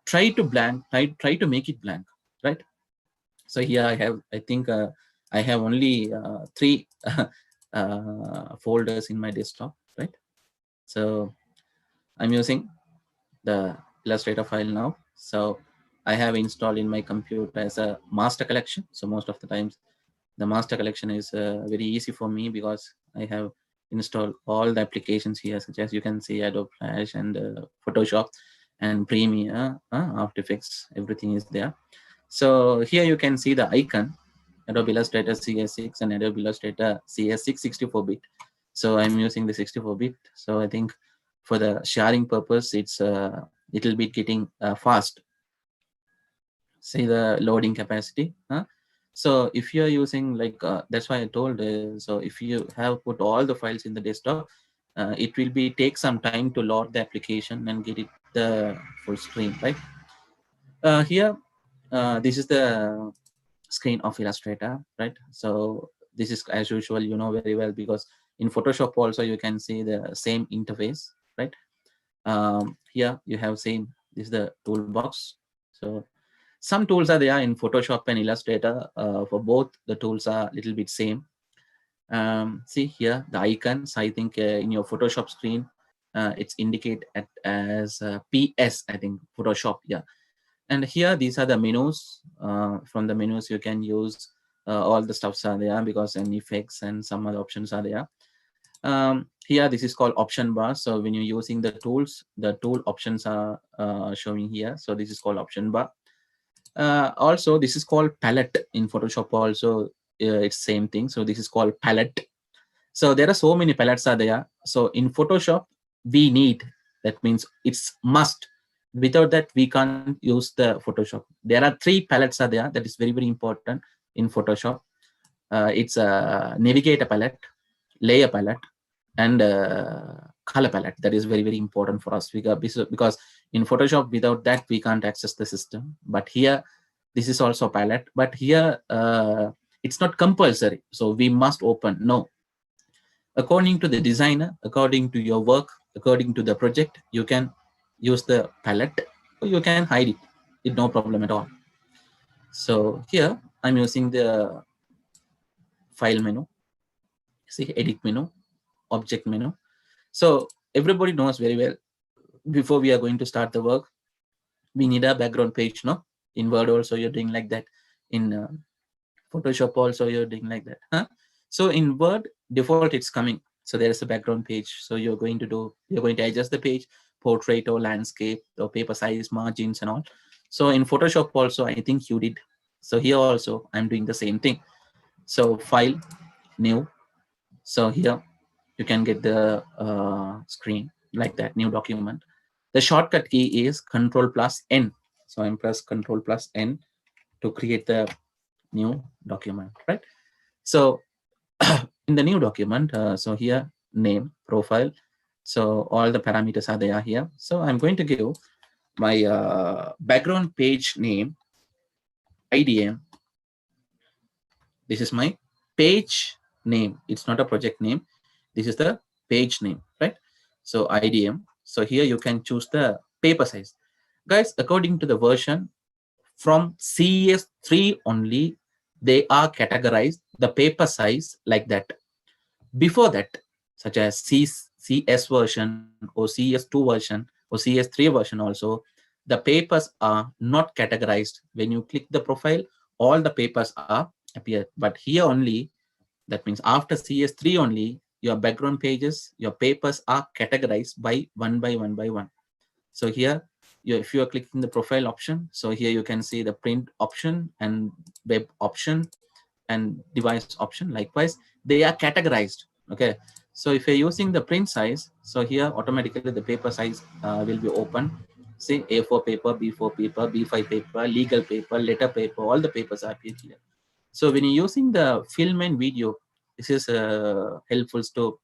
Try to blank, try to make it blank, right? So here I think I have only 3 folders in my desktop, right? So I'm using the Illustrator file now. So I have installed in my computer as a master collection. So most of the times the master collection is very easy for me, because I have installed all the applications here, such as you can see Adobe Flash and Photoshop and Premiere, After Effects, everything is there. So here you can see the icon, Adobe Illustrator CS6 and Adobe Illustrator CS6 64-bit. So I'm using the 64-bit. So I think for the sharing purpose, it's a little bit getting fast. See the loading capacity. So if you're using like, that's why I told, so if you have put all the files in the desktop, it will take some time to load the application and get it the full screen, right? Here, this is the screen of Illustrator, right? So This is as usual, you know very well, because in Photoshop also you can see the same interface, right? Here you have same, this is the toolbox. So some tools are there in Photoshop and Illustrator. For both the tools are a little bit same. See here the icons. I think in your Photoshop screen it's indicate as PS, I think Photoshop, yeah. And here these are the menus. From the menus you can use all the stuffs are there, because an effects and some other options are there. Here this is called option bar. So when you're using the tools, the tool options are showing here. So this is called option bar. Also this is called palette in Photoshop also. It's same thing. So this is called palette. So there are so many palettes are there. So in Photoshop we need, that means it's must. Without that we can't use the Photoshop. There are 3 palettes are there, that is very, very important in Photoshop. It's a navigator palette, layer palette, and color palette. That is very, very important for us, because in Photoshop without that we can't access the system. But here this is also palette, but here it's not compulsory, so we must open. No, according to the designer, according to your work, according to the project, you can use the palette or you can hide it. It's no problem at all. So here I'm using the file menu, see edit menu, object menu. So everybody knows very well, before we are going to start the work, we need a background page, no? In Word also you're doing like that. In Photoshop also you're doing like that. Huh? So in Word, default it's coming. So there is a background page. So you're going to adjust the page, portrait or landscape or paper size, margins and all. So in Photoshop also, I think you did. So here also I'm doing the same thing. So file, new. So here you can get the screen like that, new document. The shortcut key is Control+N. So I'm press Control+N to create the new document, right? So in the new document, so here name, profile, so all the parameters are there here. So I'm going to give my background page name IDM. This is my page name. It's not a project name. This is the page name, right? So IDM. So here you can choose the paper size. Guys, according to the version, from CS3 only, they are categorized the paper size like that. Before that, such as CS version or CS2 version or CS3 version also, the papers are not categorized. When you click the profile, all the papers are appear. But here only, that means after CS3 only, your background pages, your papers are categorized by one by one. So here, if you are clicking the profile option, so here you can see the print option and web option and device option. Likewise, they are categorized. Okay. So if you're using the print size, so here automatically the paper size will be open. See A4 paper, B4 paper, B5 paper, legal paper, letter paper, all the papers are appeared here. So when you're using the film and video, this is helpful to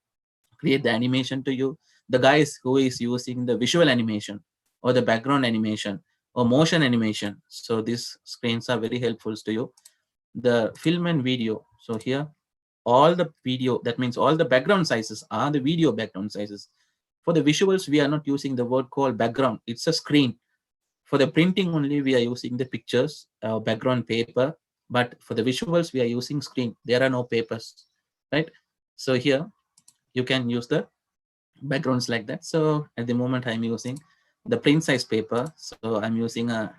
create the animation to you. The guys who is using the visual animation or the background animation or motion animation, so these screens are very helpful to you. The film and video, so here all the video, that means all the background sizes are the video background sizes. For the visuals, we are not using the word called background, it's a screen. For the printing only, we are using the pictures, background paper, but for the visuals, we are using screen. There are no papers, right? So here you can use the backgrounds like that. So at the moment I'm using the print size paper. So I'm using a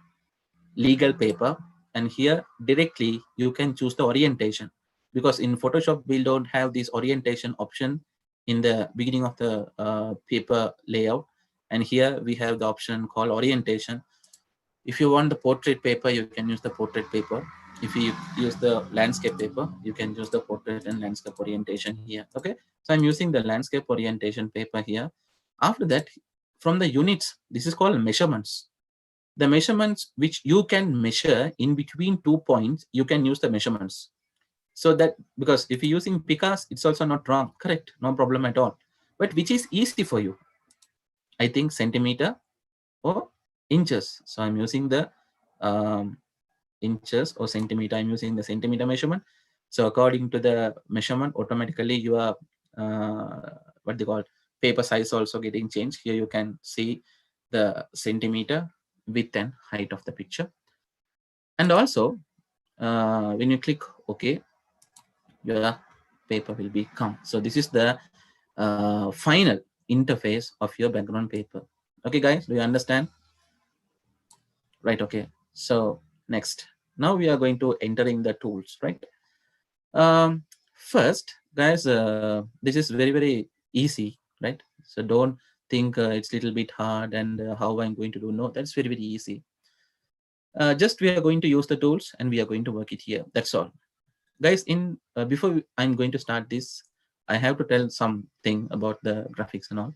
legal paper, and here directly you can choose the orientation, because in Photoshop we don't have this orientation option in the beginning of the paper layout. And here we have the option called orientation. If you want the portrait paper, you can use the portrait paper. If you use the landscape paper, you can use the portrait and landscape orientation here. Okay, so I'm using the landscape orientation paper here. After that, from the units, this is called measurements. The measurements which you can measure in between 2 points, you can use the measurements. So that, because if you're using Picas, it's also not wrong, correct, no problem at all. But which is easy for you? I think centimeter or inches. So I'm using the inches or centimeter. I'm using the centimeter measurement. So according to the measurement, automatically your what they call paper size also getting changed. Here you can see the centimeter, width and height of the picture. And also when you click OK, your paper will become. So this is the final interface of your background paper. Okay guys, do you understand? Right, okay. So next, now we are going to entering the tools, right? First guys, this is very easy, right? So don't think it's a little bit hard and how I'm going to do. No, that's very easy. Just we are going to use the tools and we are going to work it here. That's all. Guys, in before I'm going to start this, I have to tell something about the graphics and all.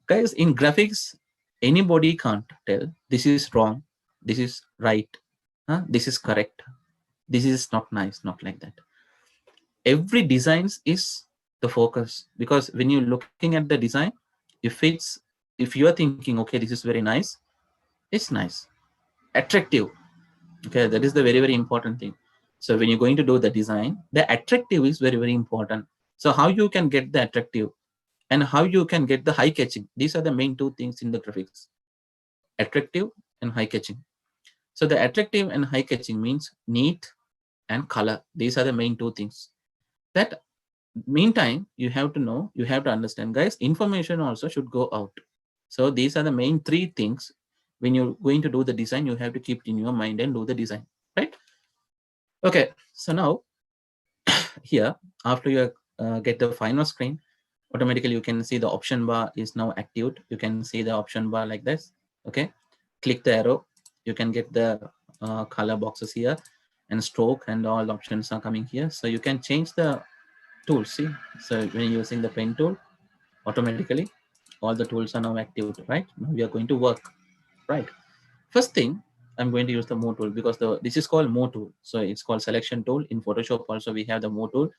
Guys, in graphics, anybody can't tell this is wrong, this is right, this is correct, this is not nice, not like that. Every designs is the focus, because when you're looking at the design, if you are thinking, okay, this is very nice, it's nice, attractive. Okay, that is the very important thing. So when you're going to do the design, the attractive is very important. So how you can get the attractive and how you can get the high catching, these are the main two things in the graphics: attractive and high catching. So the attractive and high catching means neat and color. These are the main two things. That meantime, you have to know, you have to understand, guys, information also should go out. So these are the main three things. When you're going to do the design, you have to keep it in your mind and do the design, right? Okay, so now here, after you get the final screen, automatically you can see the option bar is now active. You can see the option bar like this. Okay, click the arrow, you can get the color boxes here and stroke, and all options are coming here. So you can change the tools. See, so when you're using the pen tool, automatically all the tools are now active, right? Now we are going to work, right? First thing, I'm going to use the move tool, because this is called move tool. So it's called selection tool. In Photoshop also we have the move tool,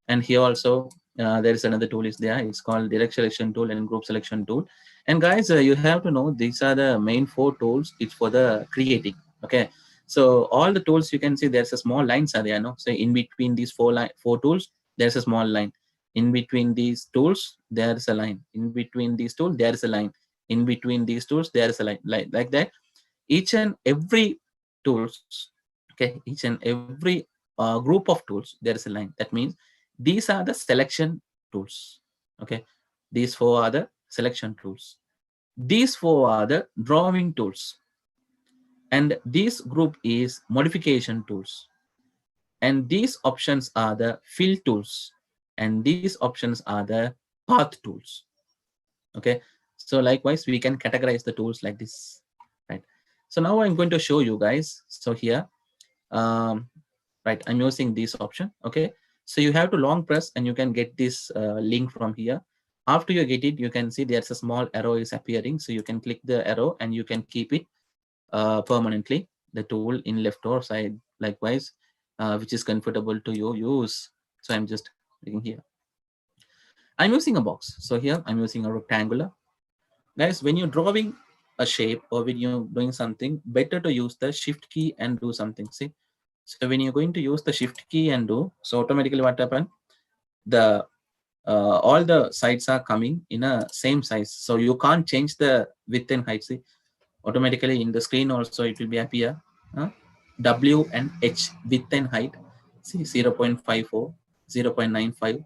and here also there is another tool is there. It's called direct selection tool and group selection tool. And guys, you have to know these are the main four tools. It's for the creating. Okay, so all the tools you can see there's a small lines are there. No, so in between these four tools there's a small line. In between these tools there's a line. In between these tools there's a line. In between these tools there's a line, like that. Each and every tools, okay, each and every group of tools there is a line. That means these are the selection tools. Okay, these four are the selection tools, these four are the drawing tools, and this group is modification tools, and these options are the fill tools, and these options are the path tools. Okay, so likewise we can categorize the tools like this, right? So now I'm going to show you guys. So here right, I'm using this option. Okay, so you have to long press and you can get this link from here. After you get it, you can see there's a small arrow is appearing, so you can click the arrow and you can keep it permanently, the tool in left or side, likewise which is comfortable to you use. So I'm just clicking here. I'm using a box, so here I'm using a rectangular. Guys, when you're drawing a shape or when you're doing something, better to use the shift key and do something. See, so when you're going to use the shift key and do, so automatically what happen, the all the sides are coming in a same size, so you can't change the width and height. See, automatically in the screen also it will be appear W and H, width and height. See, 0.54, 0.95,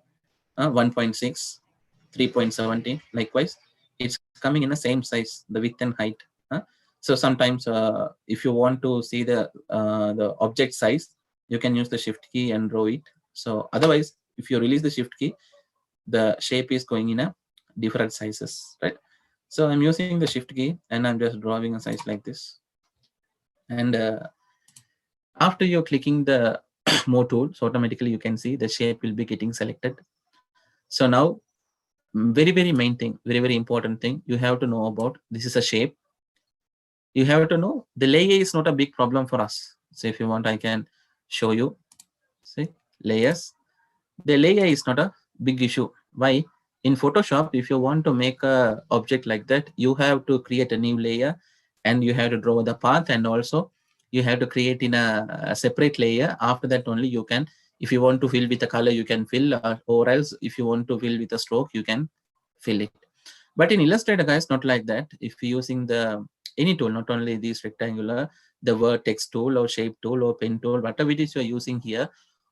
1.6, 3.17. Likewise, it's coming in the same size, the width and height. So sometimes if you want to see the object size, you can use the shift key and draw it. So otherwise, if you release the shift key, the shape is going in a different sizes, right? So I'm using the shift key and I'm just drawing a size like this. And after you're clicking the move tool, so automatically you can see the shape will be getting selected. So now, very main thing, very important thing you have to know about, this is a shape. You have to know the layer is not a big problem for us. So if you want, I can show you. See, layers. The layer is not a big issue. Why? In Photoshop, if you want to make a object like that, you have to create a new layer and you have to draw the path, and also you have to create in a separate layer. After that only you can If you want to fill with a color, you can fill, or else if you want to fill with a stroke, you can fill it. But in Illustrator, guys, not like that. If you're using the any tool, not only this rectangular, the vertex tool or shape tool or pen tool, whatever it is you're using here,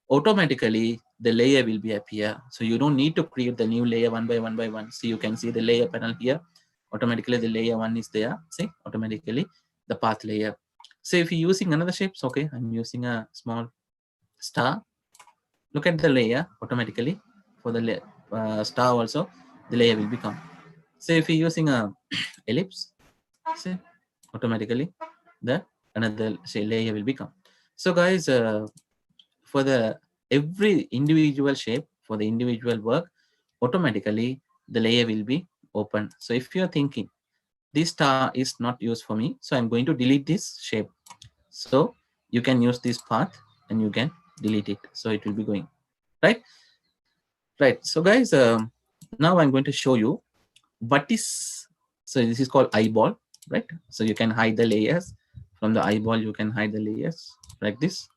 automatically the layer will be appear. So you don't need to create the new layer one by one. So you can see the layer panel here. Automatically the layer one is there. See, automatically the path layer. So if you're using another shapes, okay, I'm using a small star. Look at the layer automatically. For the star also, the layer will become. So if you're using a ellipse, see, automatically the another layer will become. So guys, for the every individual shape, for the individual work, automatically the layer will be open. So if you're thinking this star is not used for me, so I'm going to delete this shape. So you can use this path and you can delete it. So it will be going right. So guys, now I'm going to show you what is, so this is called eyeball, right? So you can hide the layers from the eyeball. You can hide the layers like this.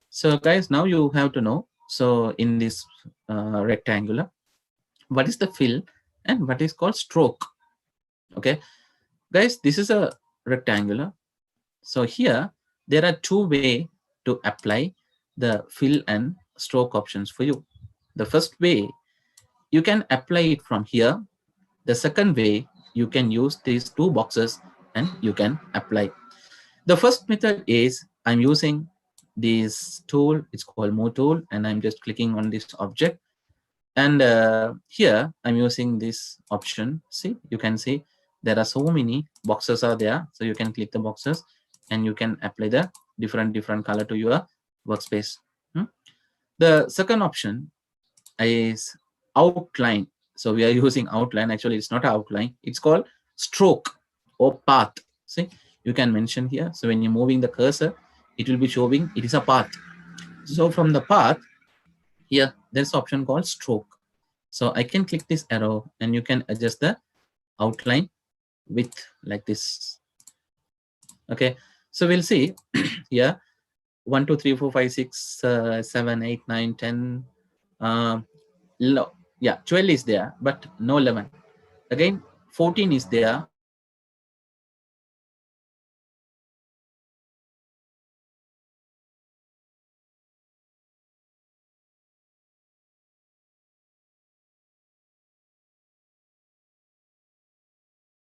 So guys, now you have to know, so in this rectangular, what is the fill and what is called stroke. Okay guys, this is a rectangular. So here there are two ways to apply the fill and stroke options for you. The first way, you can apply it from here. The second way, you can use these two boxes and you can apply. The first method is I'm using this tool. It's called Move tool, and I'm just clicking on this object. And here I'm using this option. See, you can see there are so many boxes are there. So you can click the boxes and you can apply the different color to your workspace. The second option is outline. So we are using outline. Actually, it's not outline. It's called stroke or path. See, you can mention here. So when you're moving the cursor, it will be showing it is a path. So from the path, here there's an option called stroke. So I can click this arrow and you can adjust the outline width like this. Okay, so we'll see here 1, 2, 3, 4, 5, 6, 7, 8, 9, 10. Yeah, 12 is there, but no 11. Again, 14 is there, but no 15. 16 is there, but no 17. 18 is there, but no 19. 20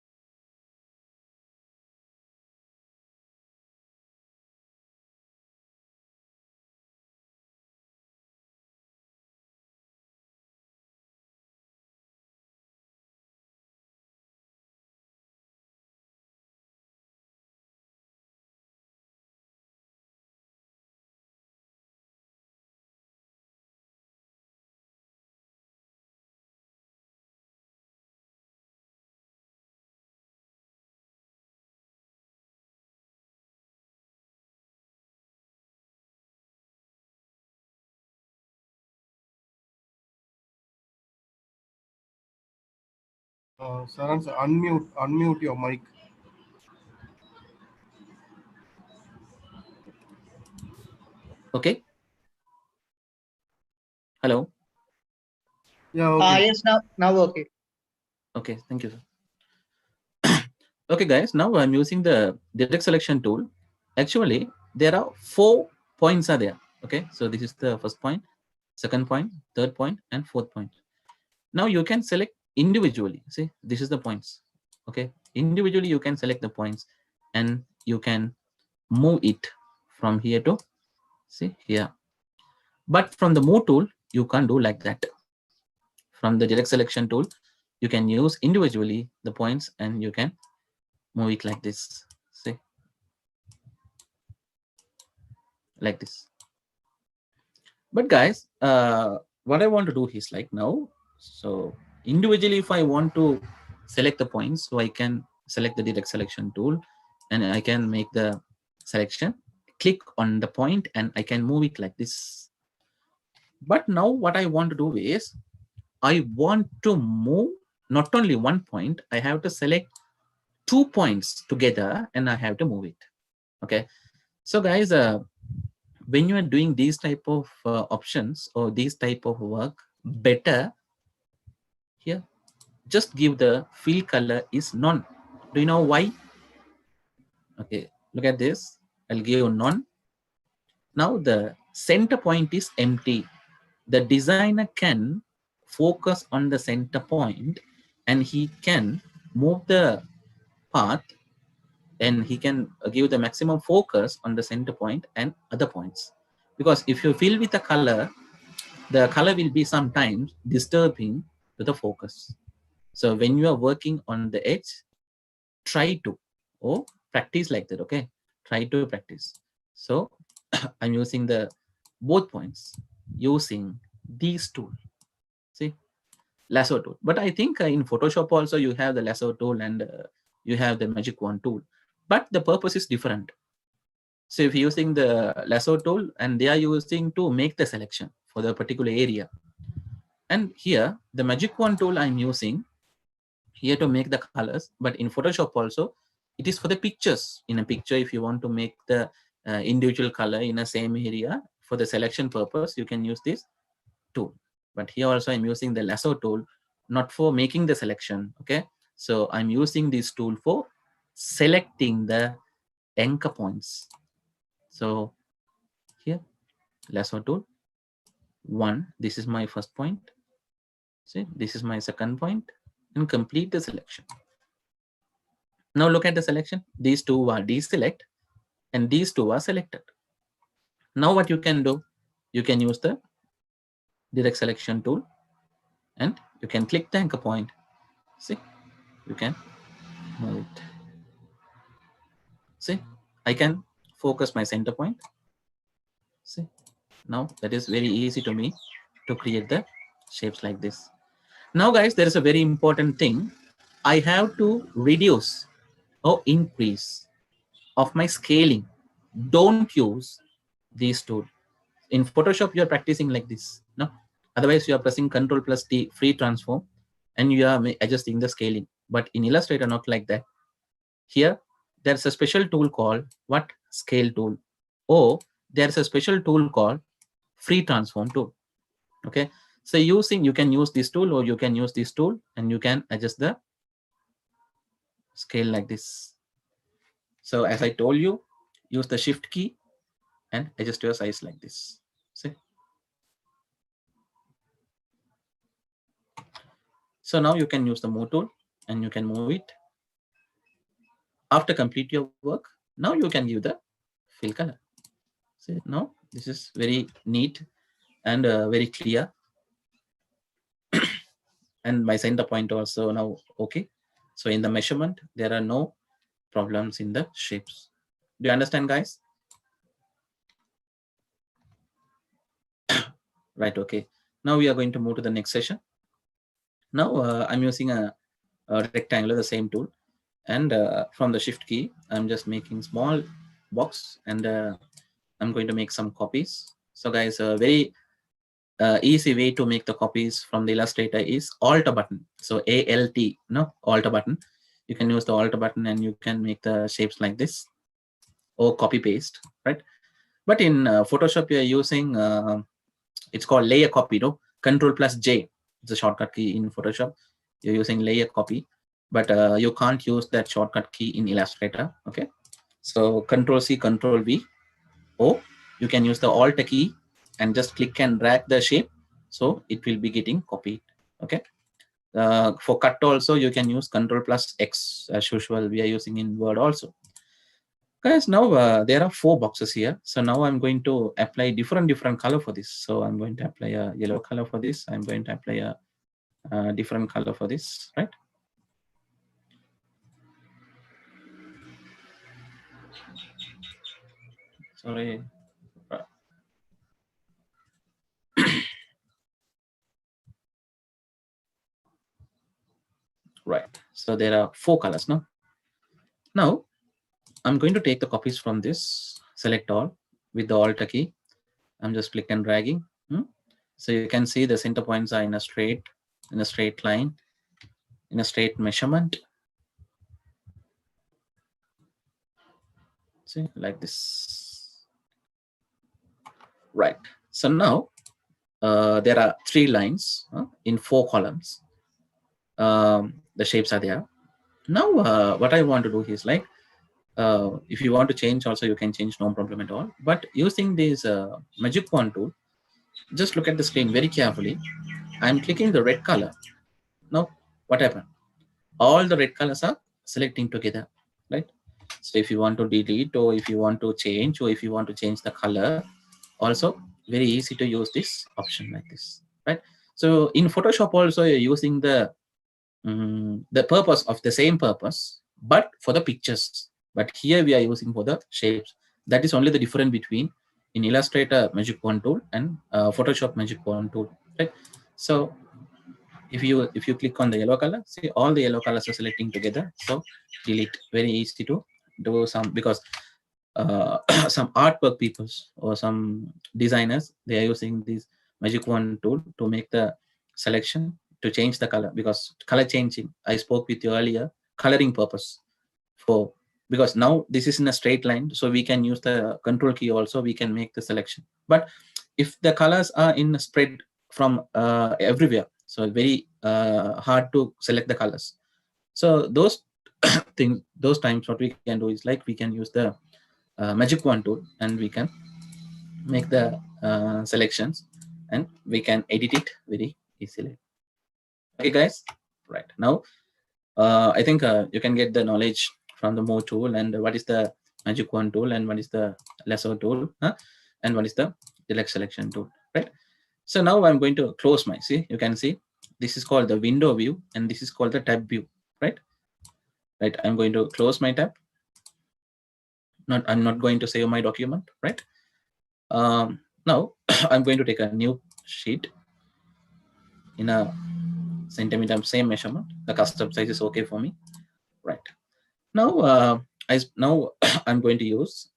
is there, but no 21. 22 is there, but no 23. 24 is there, but no 25. 26 is there, but no 27. 27 is there, but no 28. 28 is there, but no 29. 29 is there, but no 30. 30 is there, but no 31. 31 is there, but no 32. 32 is there, but no 33. 33 is there, but no 34. 34 is there, but no 35. 36. Saran, unmute your mic. Okay. Hello. Yeah. Okay. Yes, now okay. Okay. Thank you, sir. Okay, guys. Now I'm using the direct selection tool. Actually, there are 4 points are there. Okay. So this is the first point, second point, third point, and fourth point. Now you can select individually. See, this is the points. Okay. Individually, you can select the points and you can move it from here to see here. But from the move tool, you can't do like that. From the direct selection tool, you can use individually the points and you can move it like this. See, like this. But guys, what I want to do is like now. So individually, if I want to select the points, so I can select the direct selection tool and I can make the selection, click on the point and I can move it like this. But now what I want to do is I want to move not only one point, I have to select 2 points together and I have to move it. Okay. So guys, when you are doing these type of options or these type of work, better here, just give the fill color is none. Do you know why? Okay, look at this. I'll give none. Now the center point is empty. The designer can focus on the center point and he can move the path and he can give the maximum focus on the center point and other points. Because if you fill with a color, the color will be sometimes disturbing to the focus. So when you are working on the edge, try to practice like that. Okay, try to practice. So I'm using the both points using these tools. See, lasso tool. But I think in Photoshop also you have the lasso tool and you have the magic wand tool, but the purpose is different. So if you're using the lasso tool and they are using to make the selection for the particular area, and here the magic wand tool I'm using here to make the colors, but in Photoshop also it is for the pictures. In a picture, if you want to make the individual color in a same area for the selection purpose, you can use this tool. But here also I'm using the lasso tool, not for making the selection. Okay, so I'm using this tool for selecting the anchor points. So here, lasso tool, 1, this is my first point. See, this is my second point, and complete the selection. Now look at the selection. These two are deselect and these two are selected. Now what you can do, you can use the direct selection tool and you can click the anchor point. See, you can move it. See, I can focus my center point. See, now that is very easy to me to create the shapes like this. Now guys, there is a very important thing. I have to reduce or increase of my scaling. Don't use these tools. In Photoshop, you are practicing like this. No, otherwise you are pressing Ctrl plus T, free transform, and you are adjusting the scaling. But in Illustrator, not like that. Here, there's a special tool called what? Scale tool. Or there's a special tool called free transform tool. Okay, so you can use this tool or you can use this tool and you can adjust the scale like this. So as I told you, use the shift key and adjust your size like this. See. So now you can use the move tool and you can move it. After complete your work, now you can give the fill color. See, now this is very neat and very clear. And my center point also now okay. So in the measurement, there are no problems in the shapes. Do you understand, guys? Right, okay. Now we are going to move to the next session. Now I'm using a rectangular, the same tool. And from the shift key, I'm just making small box and I'm going to make some copies. So guys, a very easy way to make the copies from the Illustrator is Alt button. So ALT, no, Alt button. You can use the Alt button and you can make the shapes like this or copy paste, right? But in Photoshop, you're using, it's called layer copy, no? Control plus J, it's a shortcut key in Photoshop. You're using layer copy, but you can't use that shortcut key in Illustrator, okay? So Control C, Control V, or you can use the Alt key and just click and drag the shape, so it will be getting copied, okay? For cut also, you can use Control plus X as usual. We are using in Word also. Guys, now there are 4 boxes here. So now I'm going to apply different color for this. So I'm going to apply a yellow color for this. I'm going to apply a different color for this, right? Sorry. Right. So there are 4 colors now. Now I'm going to take the copies from this, select all with the Alt key. I'm just click and dragging. So you can see the center points are in a straight line, in a straight measurement. See, like this. Right. So now there are 3 lines in 4 columns. The shapes are there. Now what I want to do is like, if you want to change also, you can change, no problem at all. But using this magic wand tool, just look at the screen very carefully. I'm clicking the red color. Now what happened? All the red colors are selecting together, right? So if you want to delete, or if you want to change, or if you want to change the color, also very easy to use this option like this, right? So in Photoshop also, you're using the purpose of the same purpose, but for the pictures. But here we are using for the shapes. That is only the difference between in Illustrator Magic Wand tool and Photoshop Magic Wand tool, right? So if you click on the yellow color, see all the yellow colors are selecting together. So delete, very easy to do some, because some artwork peoples or some designers, they are using this Magic Wand tool to make the selection to change the color, because color changing, I spoke with you earlier, coloring purpose for, because now this is in a straight line, so we can use the control key also, we can make the selection. But if the colors are in a spread from everywhere, so very hard to select the colors. So those things, those times, what we can do is like, we can use the Magic Wand tool, and we can make the selections, and we can edit it very easily. Okay guys, right now I think you can get the knowledge from the Move tool, and what is the Magic Wand tool, and what is the lasso tool, and what is the Select Selection tool, right? So now I'm going to close my, see, you can see this is called the window view, and this is called the tab view, right? Right, I'm going to close my tab. I'm not going to save my document, right? Now I'm going to take a new sheet in a centimeter, same measurement. The custom size is okay for me, right? Now now I'm going to use,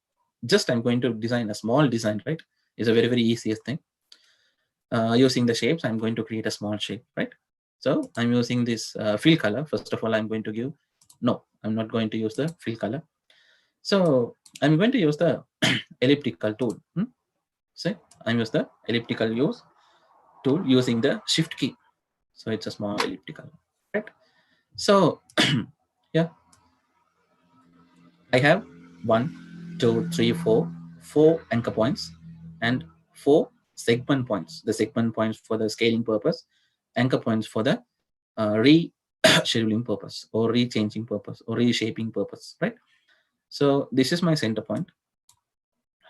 I'm going to design a small design, right? It's a very easiest thing. Using the shapes, I'm going to create a small shape, right? So I'm using this fill color. First of all, I'm going to give, no, I'm not going to use the fill color. So I'm going to use the elliptical tool. So I'm use the elliptical tool using the shift key. So it's a small elliptical, right? So yeah, I have 1, 2, 3, 4 anchor points and 4 segment points. The segment points for the scaling purpose, anchor points for the rescheduling purpose, or rechanging purpose, or reshaping purpose, right? So this is my center point.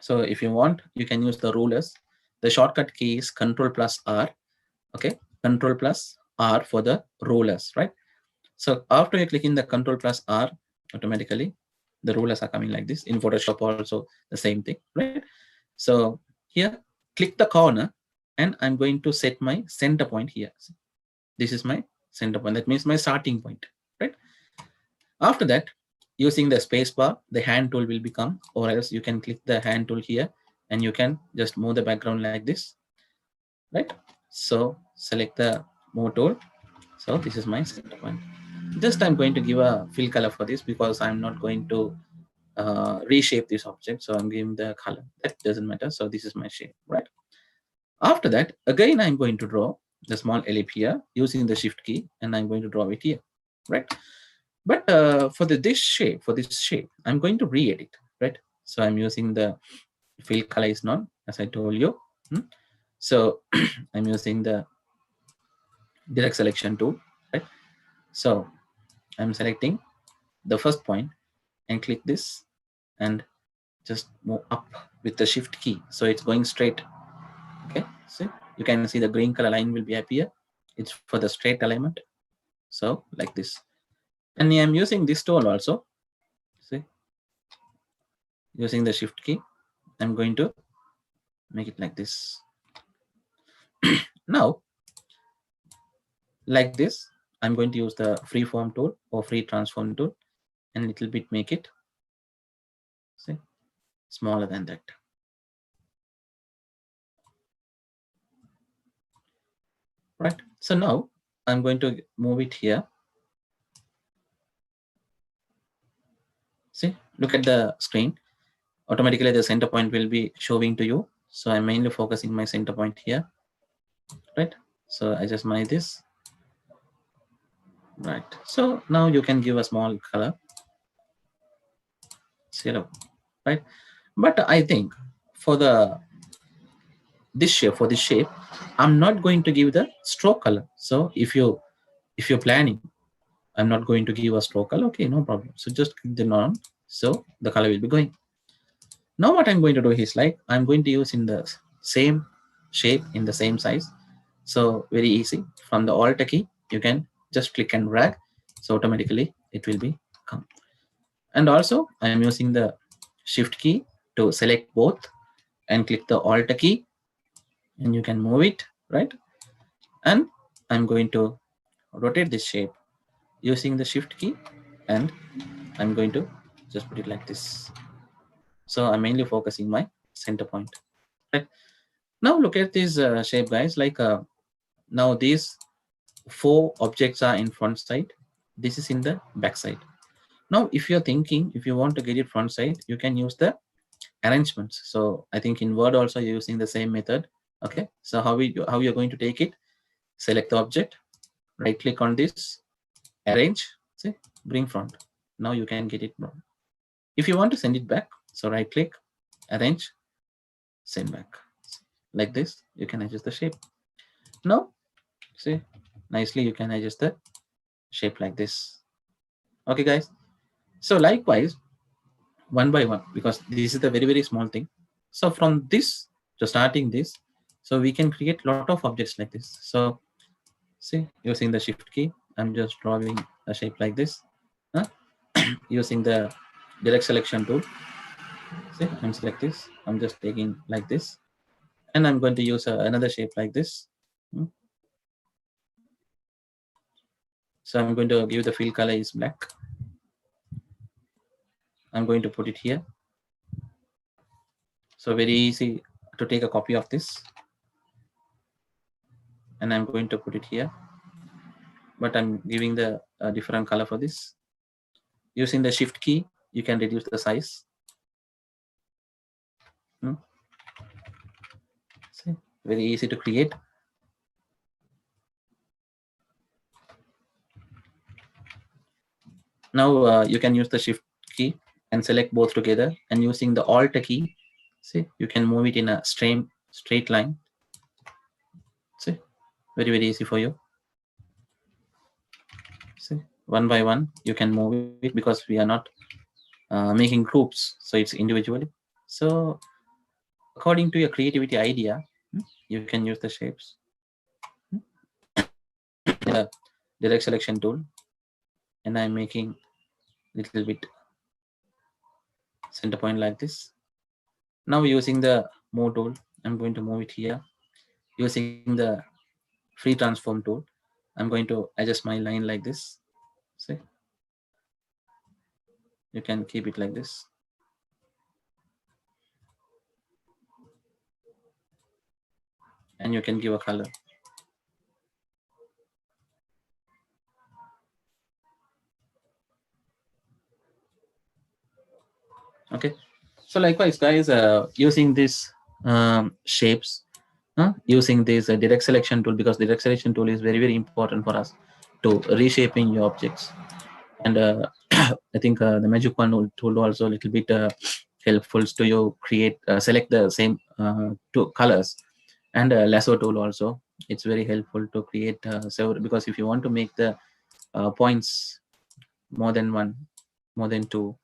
So if you want, you can use the rulers. The shortcut key is Ctrl+R. Okay, Ctrl+R for the rulers, right? So after you click in the Ctrl+R, automatically the rulers are coming like this. In Photoshop also the same thing, right? So here, click the corner, and I'm going to set my center point here. This is my center point. That means my starting point, right? After that, using the space bar, the hand tool will become, or else you can click the hand tool here, and you can just move the background like this, right? So select the move tool. So this is my center point. Just I'm going to give a fill color for this, because I'm not going to reshape this object. So I'm giving the color. That doesn't matter. So this is my shape, right? After that, again, I'm going to draw the small ellipse here using the shift key, and I'm going to draw it here, right? But for this shape, I'm going to re-edit, right? So I'm using the fill color is none, as I told you. So I'm using the direct selection tool, right? So I'm selecting the first point and click this, and just move up with the shift key. So it's going straight. Okay, see, you can see the green color line will be appear. It's for the straight alignment. So like this. And I'm using this tool also. See, using the shift key, I'm going to make it like this. Now, like this, I'm going to use the freeform tool or free transform tool, and a little bit make it, see, smaller than that. Right. So now I'm going to move it here. See, look at the screen. Automatically, the center point will be showing to you. So I'm mainly focusing my center point here, right? So I just mark this, right? So now you can give a small color, 0, right? But I think for this shape, I'm not going to give the stroke color. So if you're planning, I'm not going to give a stroke color. Okay, no problem. So just click the none. So the color will be going. Now what I'm going to do is like I'm going to use in the same shape in the same size. So very easy. From the Alt key, you can just click and drag. So automatically it will be come. And also I'm using the Shift key to select both and click the Alt key, and you can move it, right? And I'm going to rotate this shape using the Shift key, and I'm going to just put it like this. So I'm mainly focusing my center point, right? Now look at this shape, guys. Like now these 4 objects are in front side. This is in the back side. Now if you're thinking, if you want to get it front side, you can use the arrangements. So I think in Word also you're using the same method. Okay, so how you're going to take it? Select the object, right click on this, arrange, see, bring front. Now you can get it wrong. If you want to send it back, so right click, arrange, send back. Like this, you can adjust the shape. Now see, nicely you can adjust the shape like this. Okay guys, so likewise one by one, because this is the very small thing. So from this to starting this, so we can create a lot of objects like this. So see, using the Shift key, I'm just drawing a shape like this. Using the direct selection tool, see, I'm select this, I'm just taking like this, and I'm going to use another shape like this. So I'm going to give the fill color is black. I'm going to put it here. So very easy to take a copy of this, and I'm going to put it here, but I'm giving the different color for this. Using the Shift key, you can reduce the size. See, very easy to create. Now you can use the Shift key and select both together, and using the Alt key, see, you can move it in a straight line. See, very easy for you. See, one by one you can move it, because we are not making groups, so it's individually. So according to your creativity idea, you can use the shapes. The direct selection tool, and I'm making little bit center point like this. Now using the move tool, I'm going to move it here. Using the free transform tool, I'm going to adjust my line like this. See, you can keep it like this. And you can give a color. Okay, so likewise guys, using these shapes, using this direct selection tool, because direct selection tool is very important for us to reshaping your objects. And I think the magic wand tool also a little bit helpful to you create select the same two colors. And lasso tool also, it's very helpful to create several, because if you want to make the points more than 1, more than 2,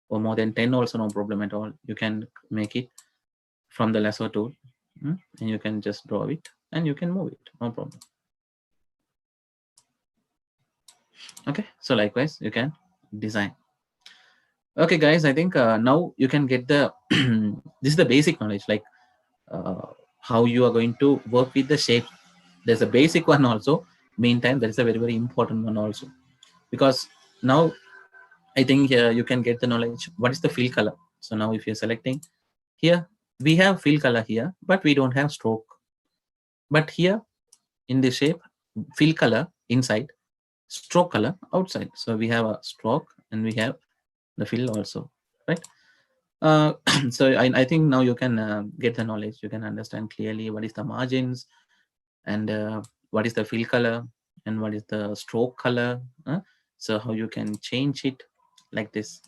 or more than 10 also, no problem at all. You can make it from the lasso tool, and you can just draw it and you can move it, no problem. Okay, so likewise you can design. Okay guys, I think now you can get the this is the basic knowledge, like how you are going to work with the shape. There's a basic one also, meantime there is a very important one also, because now I think you can get the knowledge what is the fill color. So now if you're selecting here, we have fill color here, but we don't have stroke. But here in the shape, fill color inside, stroke color outside. So we have a stroke and we have the fill also, right? So I think now you can get the knowledge. You can understand clearly what is the margins and what is the fill color and what is the stroke color. So how you can change it like this.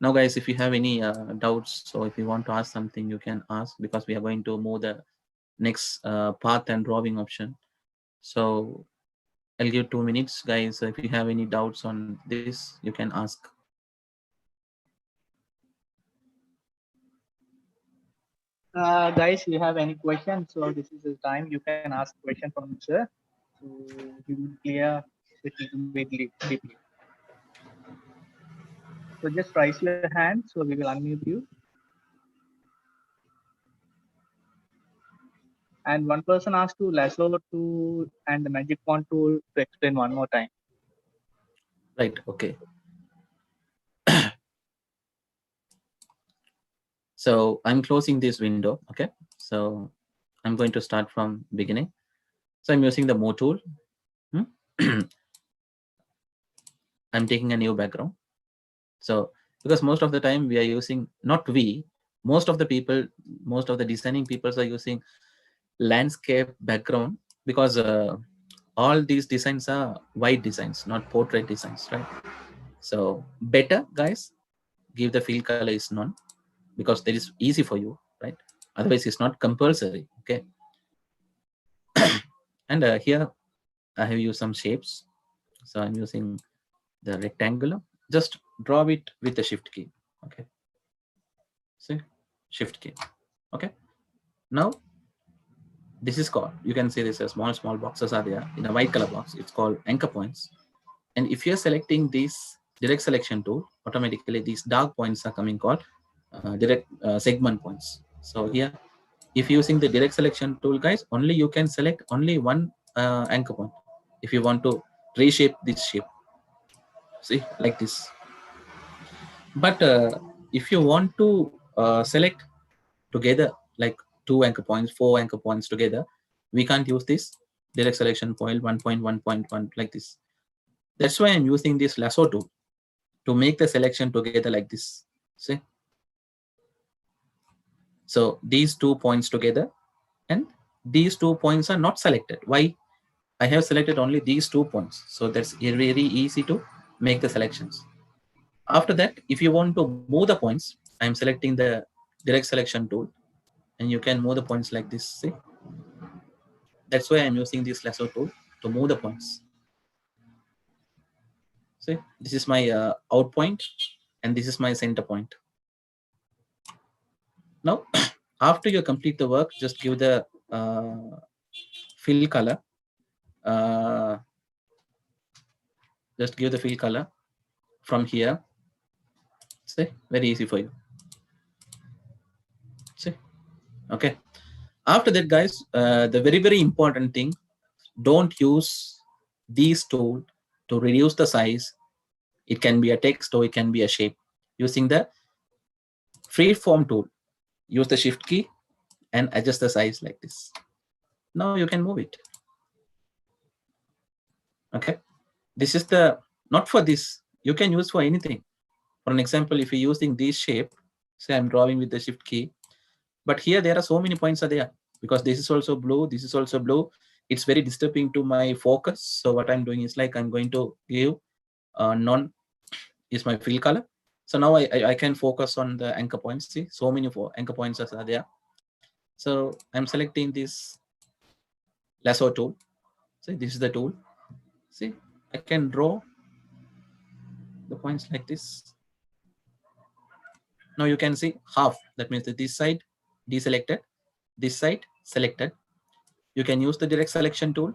Now, guys, if you have any doubts, so if you want to ask something, you can ask, because we are going to move the next path and drawing option. So I'll give 2 minutes, guys. If you have any doubts on this, you can ask. Guys, you have any questions? So this is the time you can ask question from sir. So we will clear it little bit deeply. So just raise your hand. So we will unmute you. And one person asked to lasso tool and the magic wand tool to explain one more time. Right. Okay. So I'm closing this window. Okay. So I'm going to start from beginning. So I'm using the Move tool. I'm taking a new background. So because most of the time we are using, not we, most of the people, most of the designing people are using landscape background, because all these designs are white designs, not portrait designs, right? So better, guys, give the fill color is none, because that is easy for you, right? Otherwise it's not compulsory. Okay. And here I have used some shapes. So I'm using the rectangular. Just draw it with the shift key. Okay. See, shift key. Okay. Now this is called, you can see this as small boxes are there in a white color box. It's called anchor points. And if you're selecting this direct selection tool, automatically these dark points are coming called direct segment points. So here, if using the direct selection tool, guys, only you can select only one anchor point. If you want to reshape this shape, see, like this. But if you want to select together, like 2 anchor points, 4 anchor points together, we can't use this direct selection point 1.1.1 like this. That's why I'm using this lasso tool to make the selection together like this. See? So these 2 points together, and these 2 points are not selected. Why? I have selected only these 2 points. So that's very easy to make the selections. After that, if you want to move the points, I'm selecting the direct selection tool, and you can move the points like this. See? That's why I'm using this lasso tool to move the points. See, this is my out point, and this is my center point. Now, after you complete the work, just give the fill color. Just give the fill color from here. See, very easy for you. See, okay. After that, guys, the very important thing, don't use these tools to reduce the size. It can be a text or it can be a shape. Using the freeform tool, use the shift key and adjust the size like this. Now you can move it. Okay. This is the, not for this, you can use for anything. For an example, if you're using this shape, say I'm drawing with the shift key, but here there are so many points are there, because this is also blue, this is also blue. It's very disturbing to my focus. So what I'm doing is like I'm going to give none is my fill color. So now I can focus on the anchor points. See, so many anchor points are there. So I'm selecting this lasso tool. See, this is the tool. See, I can draw the points like this. Now you can see half. That means that this side deselected, this side selected. You can use the direct selection tool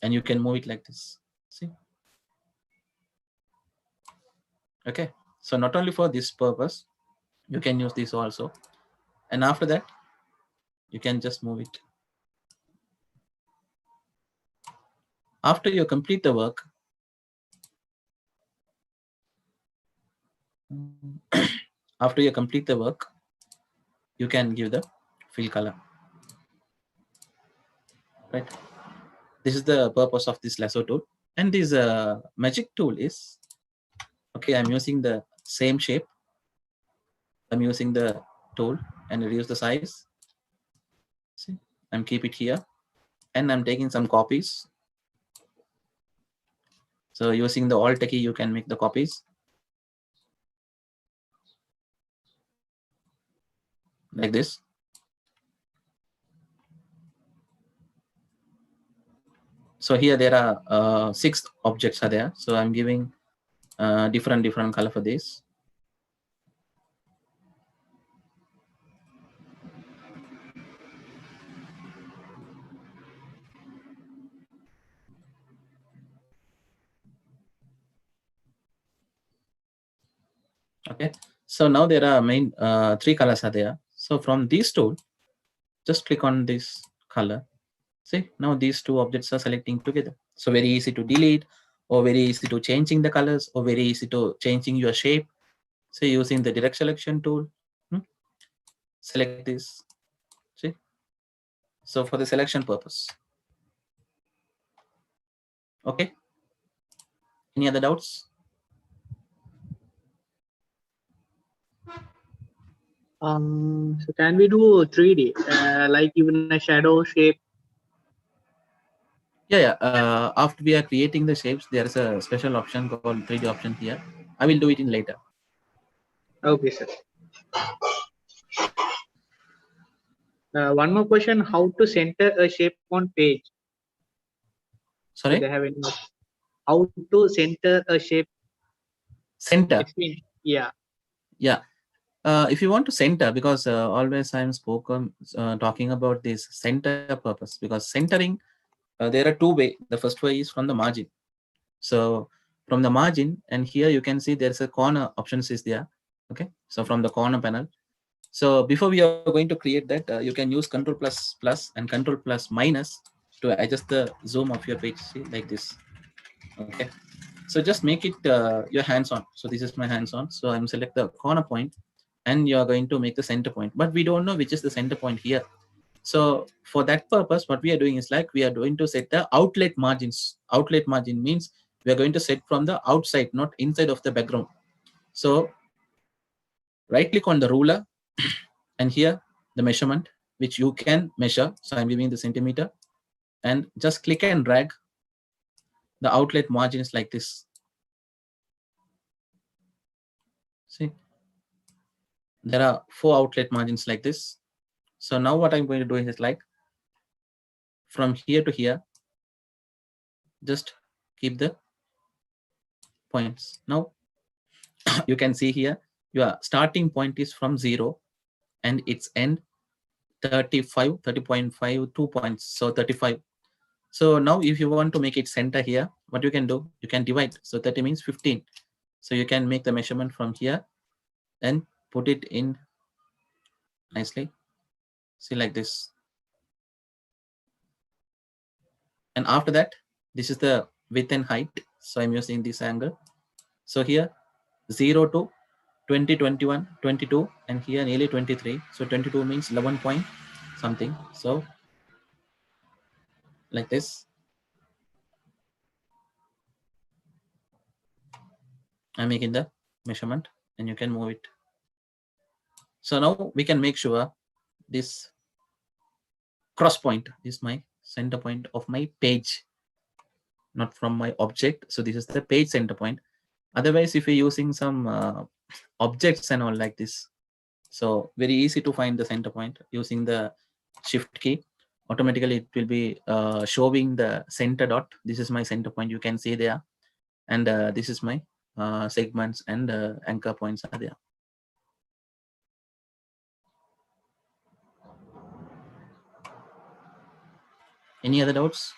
and you can move it like this. See? Okay. So not only for this purpose, you can use this also. And after that, you can just move it. After you complete the work, after you complete the work, you can give the fill color. Right. This is the purpose of this lasso tool. And this magic tool is, okay, I'm using the same shape. I'm using the tool and reduce the size. See, I'm keep it here, and I'm taking some copies. So using the Alt key, you can make the copies like this. So here there are 6 objects are there. So I'm giving different color for this. Okay. So now there are main 3 colors are there. So from this tool, just click on this color. See, now these 2 objects are selecting together. So very easy to delete, or very easy to changing the colors, or very easy to changing your shape. So using the direct selection tool, select this. See, so for the selection purpose. Okay. Any other doubts? So can we do 3D, like even a shadow shape? Yeah. After we are creating the shapes, there is a special option called 3D option here. I will do it in later. Okay, sir. One more question: how to center a shape on page? Sorry. Do they have any? How to center a shape? Center. Yeah. Yeah. If you want to center, because always I'm talking about this center purpose, because centering, there are 2 ways. The first way is from the margin. So from the margin, and here you can see there's a corner options is there. Okay. So from the corner panel. So before we are going to create that, you can use Control plus and Control plus minus to adjust the zoom of your page. See, like this. Okay. So just make it your hands on. So this is my hands on. So I'm select the corner point, and you are going to make the center point. But we don't know which is the center point here. So for that purpose, what we are doing is like we are going to set the outlet margins. Outlet margin means we are going to set from the outside, not inside of the background. So right click on the ruler, and here the measurement, which you can measure. So I'm giving the centimeter, and just click and drag the outlet margins like this. See, there are 4 outlet margins like this. So now what I'm going to do is like from here to here, just keep the points. Now you can see here your starting point is from 0 and its end 30.5, 2 points, so 35. So now if you want to make it center here, what you can do, you can divide. So 30 means 15. So you can make the measurement from here and put it in nicely. See, like this. And after that, this is the width and height. So I'm using this angle. So here 0 to 20, 21, 22, and here nearly 23. So 22 means 11 point something. So like this. I'm making the measurement, and you can move it. So now we can make sure this cross point is my center point of my page, not from my object. So this is the page center point. Otherwise, if you're using some objects and all like this, so very easy to find the center point using the shift key. Automatically, it will be showing the center dot. This is my center point. You can see there, and this is my segments and anchor points are there. Any other doubts?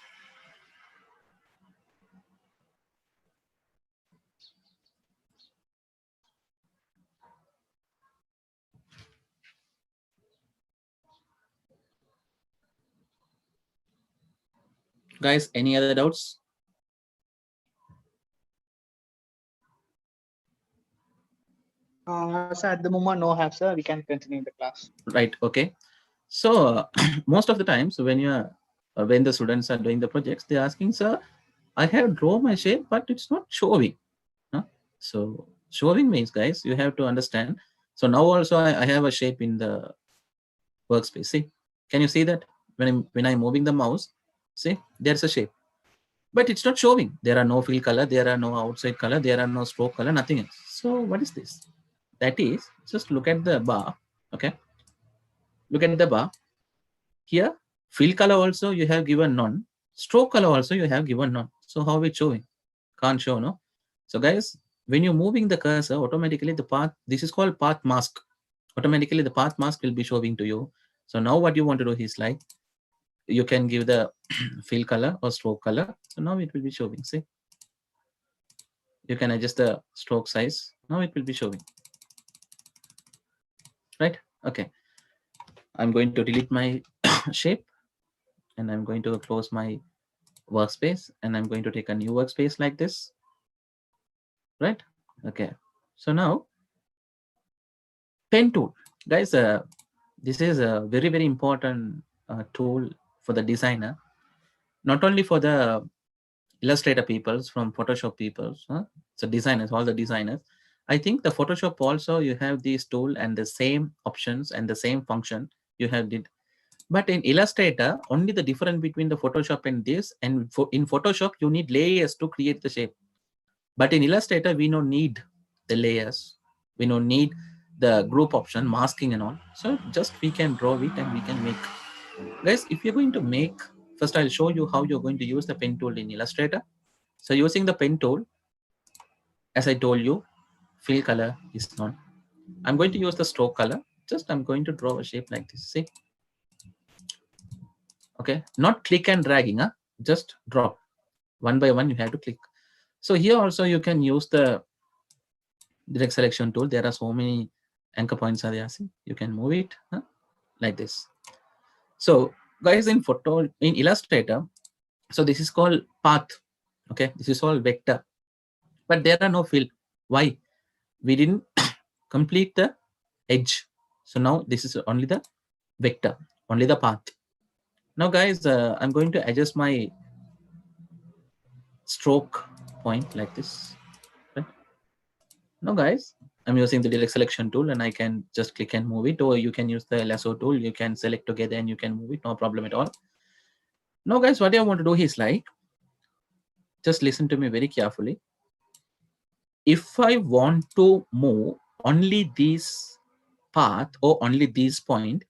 Guys, any other doubts? Sir, at the moment, no have, sir. We can continue the class. Right. Okay. So most of the times when you are when the students are doing the projects, they're asking, sir, I have drawn my shape, but it's not showing. Huh? So showing means, guys, you have to understand. So now also I have a shape in the workspace. See, can you see that when I'm moving the mouse? See, there's a shape, but it's not showing. There are no fill color, there are no outside color, there are no stroke color, nothing else. So what is this? That is, just look at the bar. Okay, look at the bar here. Fill color also you have given none. Stroke color also you have given none. So how it's showing? Can't show, no? So guys, when you're moving the cursor, automatically the path, this is called path mask. Automatically the path mask will be showing to you. So now what you want to do is like, you can give the fill color or stroke color. So now it will be showing. See, you can adjust the stroke size. Now it will be showing. Right? Okay. I'm going to delete my shape and I'm going to close my workspace and I'm going to take a new workspace like this. Right? Okay. So now pen tool, guys, this is a very, very important tool for the designer, not only for the Illustrator peoples, from Photoshop peoples, so designers, all the designers. I think the Photoshop also you have this tool and the same options and the same function you have did. But in Illustrator, only the difference between the Photoshop and this, and in Photoshop you need layers to create the shape. But in Illustrator we don't need the layers, we don't need the group option, masking and all. So just we can draw it and we can make. Guys, if you're going to make, first I'll show you how you're going to use the pen tool in Illustrator. So using the pen tool, as I told you, fill color is none. I'm going to use the stroke color. Just I'm going to draw a shape like this. See? Okay, not click and dragging, just drop. One by one you have to click. So here also you can use the direct selection tool. There are so many anchor points are there. See? You can move it like this. So guys, in Illustrator, so this is called path. Okay, this is all vector, but there are no fill. Why? We didn't complete the edge. So now this is only the vector, only the path. Now guys, I'm going to adjust my stroke point like this. Right? Now guys, I'm using the direct selection tool and I can just click and move it, or you can use the lasso tool. You can select together and you can move it, no problem at all. Now guys, what I want to do is like, just listen to me very carefully. If I want to move only this path or only this point,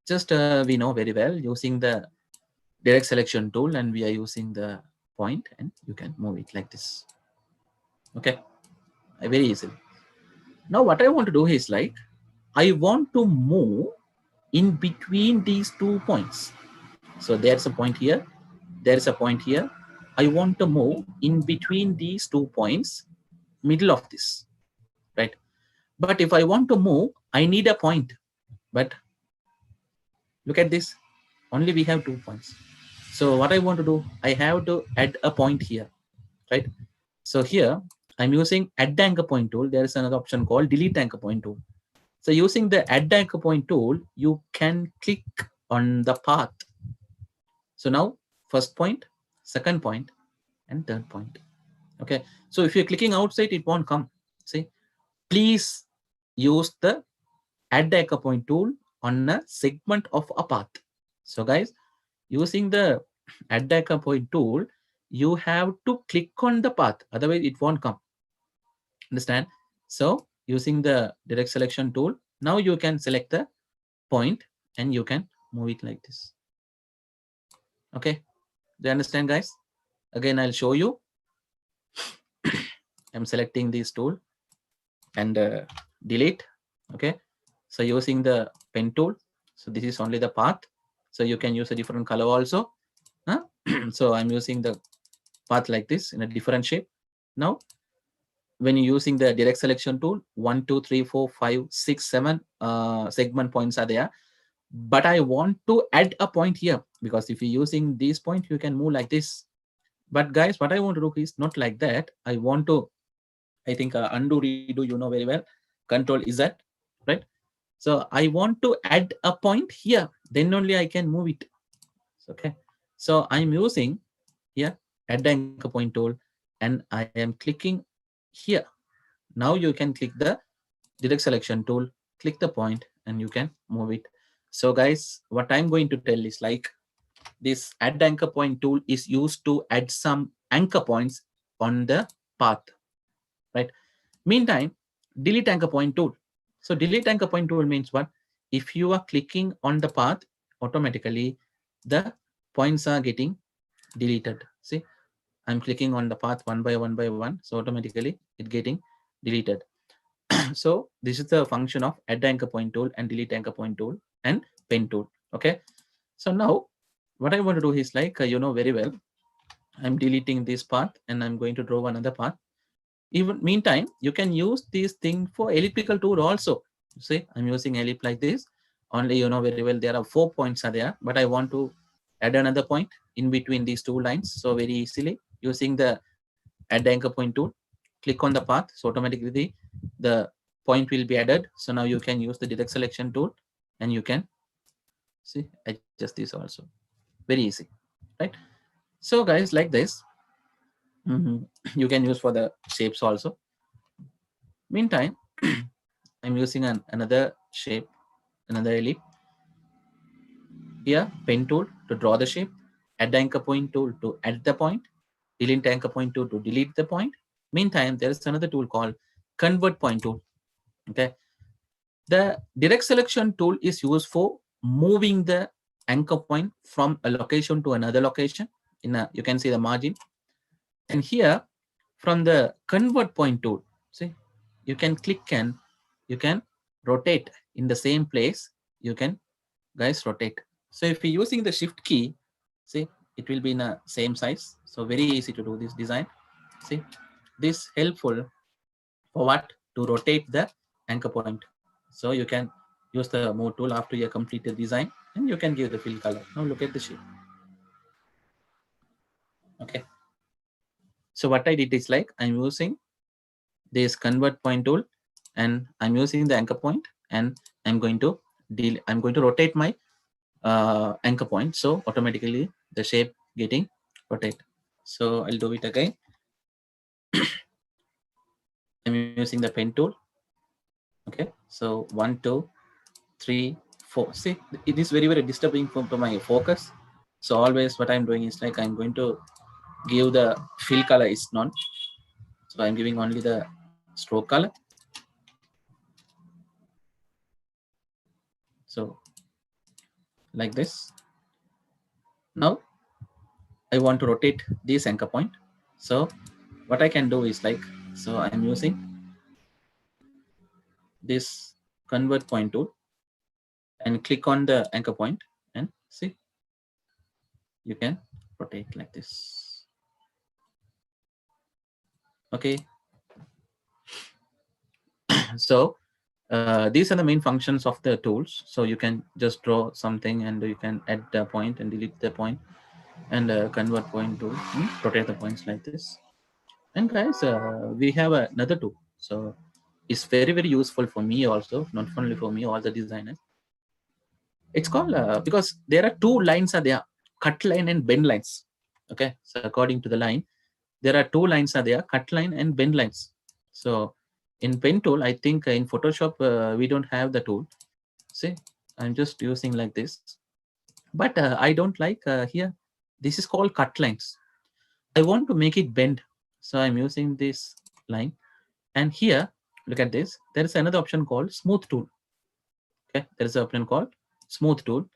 just we know very well using the direct selection tool and we are using the point and you can move it like this. Okay, very easily. Now what I want to do is like, I want to move in between these 2 points. So there's a point here, there's a point here. I want to move in between these 2 points, middle of this, right? But if I want to move, I need a point. But look at this, only we have 2 points. So what I want to do, I have to add a point here, right? So here I'm using add anchor point tool. There is another option called delete anchor point tool. So using the add anchor point tool, you can click on the path. So now first point, second point, and third point. Okay. So if you're clicking outside, it won't come. See, please use the add anchor point tool on a segment of a path. So guys, using the add anchor point tool, you have to click on the path, otherwise it won't come. Understand? So using the direct selection tool, now you can select the point and you can move it like this. Okay, do you understand, guys? Again, I'll show you. I'm selecting this tool and delete. Okay, so using the pen tool, so this is only the path, so you can use a different color also. So I'm using the path like this in a different shape. Now when you're using the direct selection tool, 1 2 3 4 5 6 7 segment points are there, but I want to add a point here, because if you're using this point, you can move like this. But guys, what I want to do is not like that. I want to, I think undo, redo, you know very well, Control Z, right? So I want to add a point here, then only I can move it. Okay, so I'm using here add anchor point tool and I am clicking here. Now you can click the direct selection tool, click the point, and you can move it. So guys, what I'm going to tell is like this add anchor point tool is used to add some anchor points on the path, right? Meantime, delete anchor point tool. So delete anchor point tool means what? If you are clicking on the path, automatically the points are getting deleted. See, I'm clicking on the path one by one, so automatically it getting deleted. So this is the function of add anchor point tool and delete anchor point tool and pen tool. Okay. So now what I want to do is like, you know very well, I'm deleting this path and I'm going to draw another path. Even meantime, you can use this thing for elliptical tool also. See, I'm using ellipse like this. Only you know very well there are 4 points are there, but I want to add another point in between these 2 lines. So very easily using the add anchor point tool, click on the path. So automatically the point will be added. So now you can use the direct selection tool and you can see adjust this also. Very easy, right? So guys, like this, you can use for the shapes also. Meantime, I'm using another shape, another ellipse. Here, pen tool to draw the shape, add anchor point tool to add the point, delete anchor point tool to delete the point. Meantime, there is another tool called convert point tool. Okay, the direct selection tool is used for moving the anchor point from a location to another location. You can see the margin, and here from the convert point tool, see, you can click and you can rotate in the same place. You can guys rotate. So if you're using the shift key, see, it will be in the same size. So very easy to do this design. See, this helpful for what? To rotate the anchor point. So you can use the move tool after you complete the design and you can give the fill color. Now look at the shape. Okay. So what I did is like I'm using this convert point tool and I'm using the anchor point and I'm going to rotate my anchor point. So automatically the shape getting rotate. So I'll do it again. I'm using the pen tool. Okay, so 1, 2, 3, 4. See, it is very, very disturbing for my focus. So always what I'm doing is like I'm going to give the fill color is none. So I'm giving only the stroke color. So like this. Now I want to rotate this anchor point. So what I can do is like, so I'm using this convert point tool and click on the anchor point and see, you can rotate like this. Okay. So these are the main functions of the tools. So you can just draw something and you can add the point and delete the point and convert point to rotate the points like this. And guys, we have another tool. So it's very, very useful for me also, not only for me, all the designers. It's called, because there are 2 lines are there, cut line and bend lines. Okay, so according to the line, there are 2 lines are there, cut line and bend lines. So in pen tool, I think in Photoshop, we don't have the tool. See, I'm just using like this. But I don't like here. This is called cut lines. I want to make it bend. So I'm using this line. And here, look at this. There is another option called smooth tool. Okay, there is an option called smooth tool.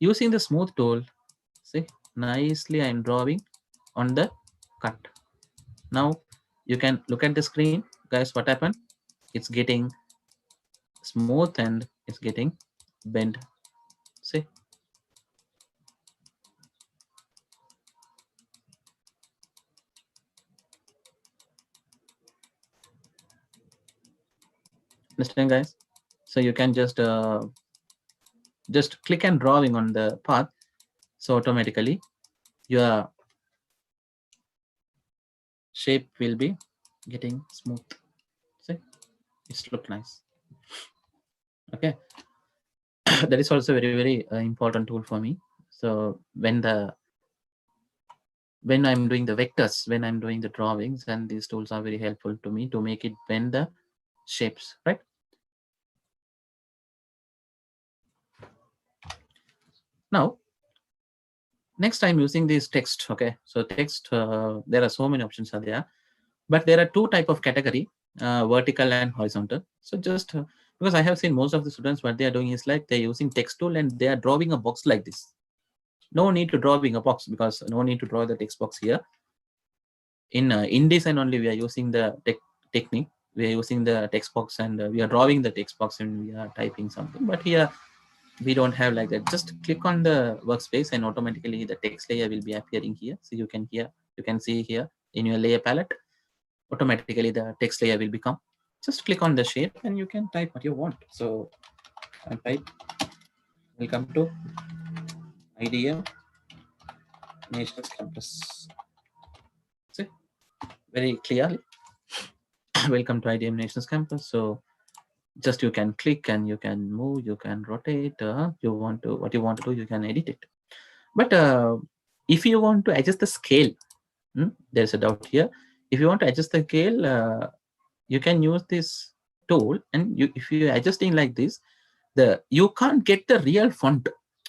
Using the smooth tool, see, nicely I'm drawing on the cut. Now you can look at the screen, guys. What happened? It's getting smooth and it's getting bent. See, understand, guys? So you can just click and drawing on the path. So automatically your shape will be getting smooth. See, it's look nice. Okay. That is also very, very important tool for me. So when I'm doing the vectors, when I'm doing the drawings, and these tools are very helpful to me to make it bend the shapes, right? Now, next I'm using this text. Okay, so text, there are so many options are there, but there are two type of category, vertical and horizontal. So just because I have seen most of the students, what they are doing is like they're using text tool and they are drawing a box like this. No need to drawing a box, because no need to draw the text box here. In InDesign only we are using the technique. We are using the text box and we are drawing the text box and we are typing something. But here we don't have like that. Just click on the workspace and automatically the text layer will be appearing here. So you can see here in your layer palette, automatically the text layer will become. Just click on the shape and you can type what you want. So I type welcome to IDM National Campus. See, very clearly welcome to IDM Nations Campus. So just you can click and you can move, you can rotate. What you want to do, you can edit it. But if you want to adjust the scale, there's a doubt here. If you want to adjust the scale, you can use this tool, and if you're adjusting like this, you can't get the real font,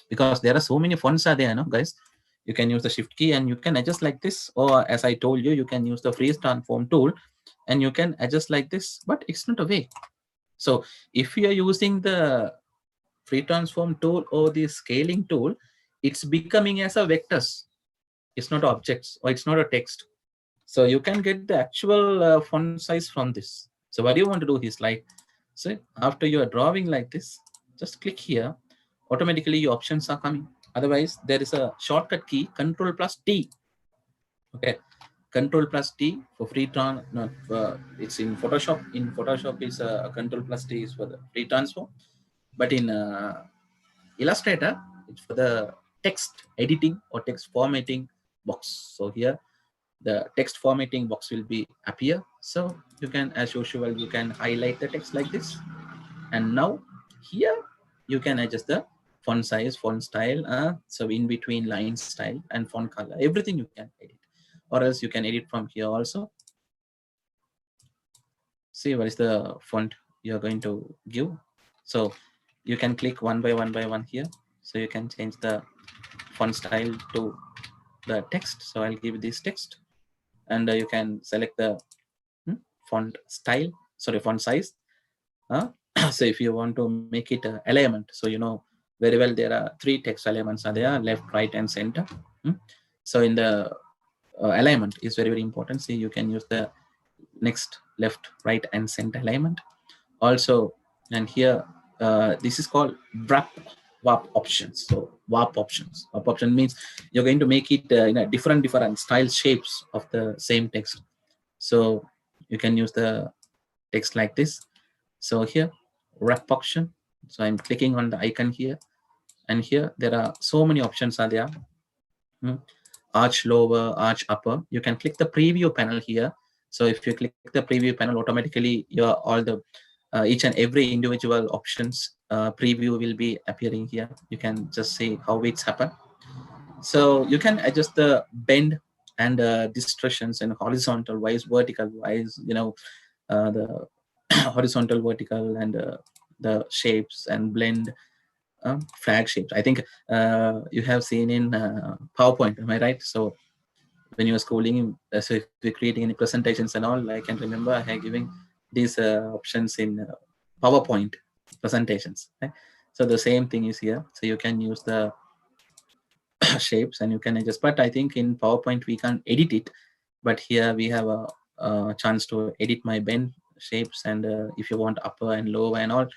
because there are so many fonts are there, no guys. You can use the shift key and you can adjust like this, or as I told you, you can use the freeze transform tool and you can adjust like this, but it's not a way. So if you are using the free transform tool or the scaling tool, it's becoming as a vectors. It's not objects or it's not a text. So you can get the actual font size from this. So what you want to do is like, so after you are drawing like this, just click here. Automatically your options are coming. Otherwise, there is a shortcut key, Control+T. Okay, Control+T for free it's in Photoshop. In Photoshop is Control+T is for the free transform, but in Illustrator it's for the text editing or text formatting box. So here the text formatting box will be appear. So you can, as usual, you can highlight the text like this, and now here you can adjust the font size, font style, so in between line style and font color, everything you can edit, or else you can edit from here also. See what is the font you're going to give. So you can click one by one here, so you can change the font style to the text. So I'll give this text, and you can select the font style, sorry, font size. So if you want to make it alignment, so you know very well there are three text elements are there, left, right, and center. So in the alignment is very important. See, you can use the next, left, right, and center alignment also. And here this is called warp options. So warp options. Warp option means you're going to make it in a different style shapes of the same text. So you can use the text like this. So here, wrap option. So I'm clicking on the icon here, and here there are so many options are there. Arch lower, arch upper. You can click the preview panel here. So if you click the preview panel, automatically your all the each and every individual options preview will be appearing here. You can just see how it's happened. So you can adjust the bend and distortions and horizontal wise, vertical wise, you know, the horizontal, vertical, and the shapes and blend flag shapes. I think you have seen in PowerPoint, am I right? So when you were schooling, so if you're creating any presentations and all, I can remember I had giving these options in PowerPoint presentations. Right? So the same thing is here. So you can use the shapes and you can adjust. But I think in PowerPoint we can't edit it. But here we have a chance to edit my bend shapes, and if you want upper and lower and all,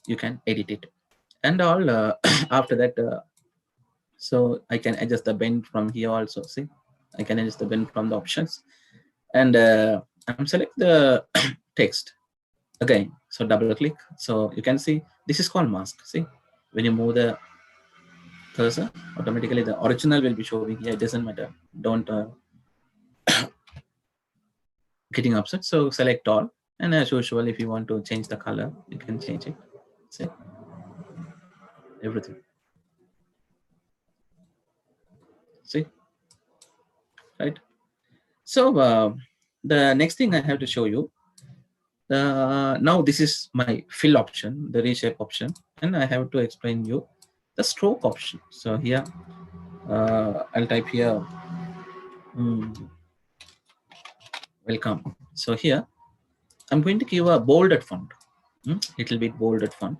you can edit it. And all after that, so I can adjust the bend from here also. See, I can adjust the bend from the options, and I'm select the text again. So double click. So you can see this is called mask. See, when you move the cursor, automatically the original will be showing here. It doesn't matter. Don't getting upset. So select all, and as usual, if you want to change the color, you can change it. See, everything. See, right? So the next thing I have to show you. Now this is my fill option, the reshape option, and I have to explain you the stroke option. So here I'll type here welcome. So here I'm going to give a bolded font, little bit bolded font.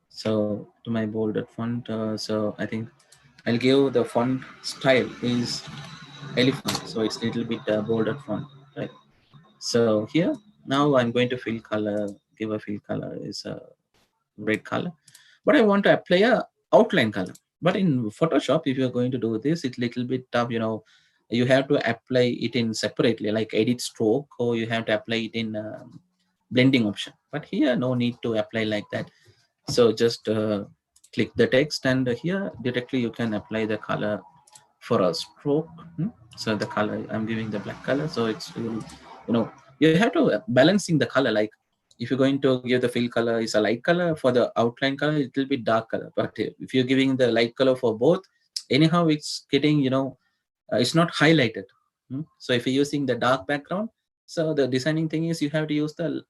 So to my bolded font, so I think I'll give the font style is elephant, so it's little bit bolded font, right? So here now I'm going to fill color, give a fill color is a red color, but I want to apply a outline color. But in Photoshop, if you're going to do this, it's little bit tough, you have to apply it in separately, like edit stroke, or you have to apply it in blending option. But here no need to apply like that. So just click the text, and here directly you can apply the color for a stroke. So the color I'm giving the black color, so it's really, you have to balancing the color. Like if you're going to give the fill color is a light color, for the outline color it will be dark color. But if you're giving the light color for both, anyhow it's getting, it's not highlighted. So if you're using the dark background, so the designing thing is you have to use the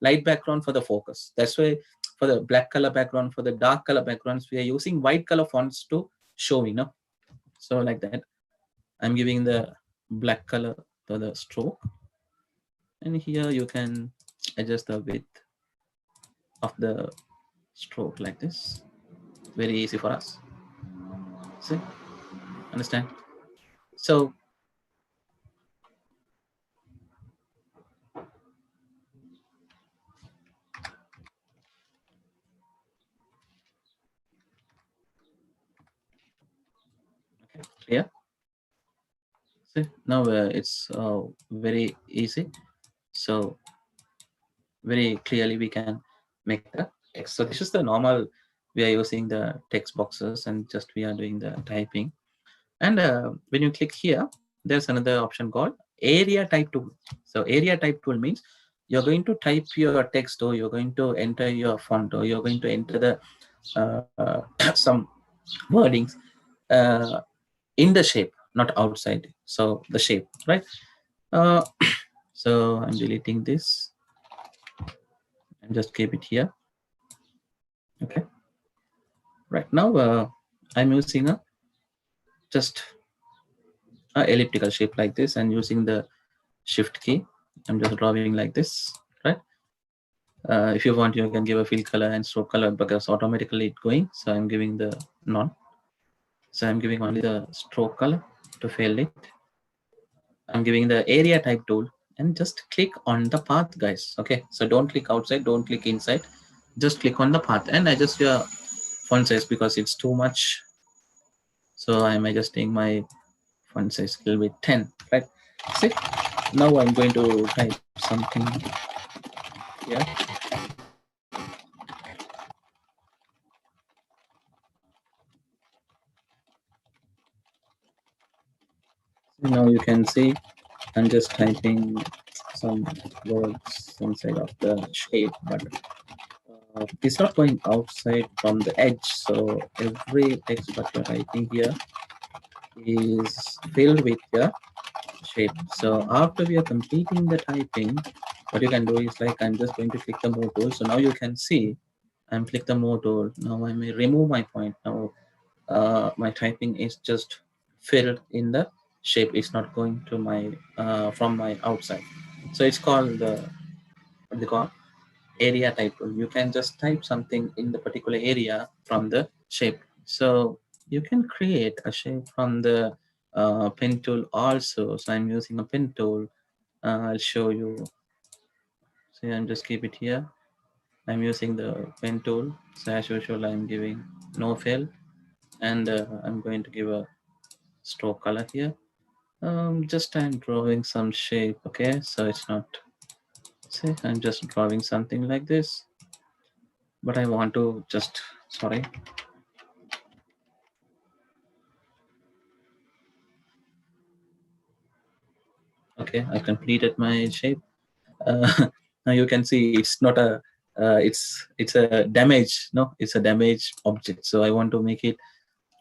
light background for the focus. That's why for the black color background, for the dark color backgrounds, we are using white color fonts to show, so like that. I'm giving the black color for the stroke, and here you can adjust the width of the stroke like this. Very easy for us. See, understand? So okay, clear. See, now it's very easy. So very clearly we can make the text. So this is the normal, we are using the text boxes and just we are doing the typing. And when you click here, there's another option called area type tool. So area type tool means you're going to type your text, or you're going to enter your font, or you're going to enter the some wordings in the shape, not outside. So the shape, right? So I'm deleting this and just keep it here. Okay. Right now I'm using a just a elliptical shape like this, and using the shift key, I'm just drawing like this, right? If you want, you can give a fill color and stroke color, because automatically it's going. So I'm giving the none. So I'm giving only the stroke color to fill it. I'm giving the area type tool, and just click on the path, guys. Okay, so don't click outside, don't click inside, just click on the path, and adjust your font size because it's too much. So I'm adjusting my font size a little bit 10, right? See, now I'm going to type something here. Now you can see I'm just typing some words inside of the shape, but it's not going outside from the edge. So every text that you're typing here is filled with your shape. So after we are completing the typing, what you can do is, like, I'm just going to click the move tool. So now you can see I'm click the move tool. Now I may remove my point. Now my typing is just filled in the shape. It's not going to my from my outside. So it's called the what they call area type tool. You can just type something in the particular area from the shape. So you can create a shape from the pen tool also. So I'm using a pen tool. I'll show you. So I'm just keep it here. I'm using the pen tool. So as usual, I'm giving no fill, and I'm going to give a stroke color here. Just I'm drawing some shape. Okay, so it's not. See, I'm just drawing something like this, but I want to just sorry. Okay, I completed my shape. Now you can see it's not a it's a damage. No, it's a damage object. So I want to make it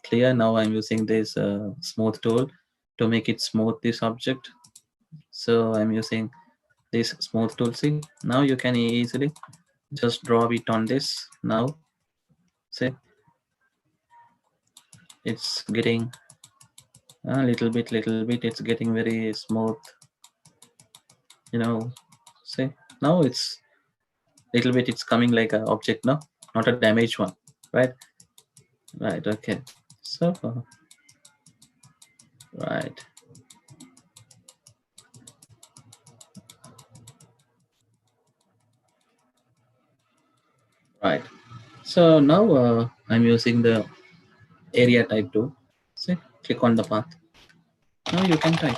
clear. Now I'm using this smooth tool to make it smooth this object. So I'm using this smooth tool. See, now you can easily just draw it on this. Now see, it's getting a little bit, it's getting very smooth, you know. See, now it's little bit, it's coming like an object now, not a damaged one, right? Right, okay. So, right. Right. So now I'm using the area type tool. See, click on the path. Now you can type.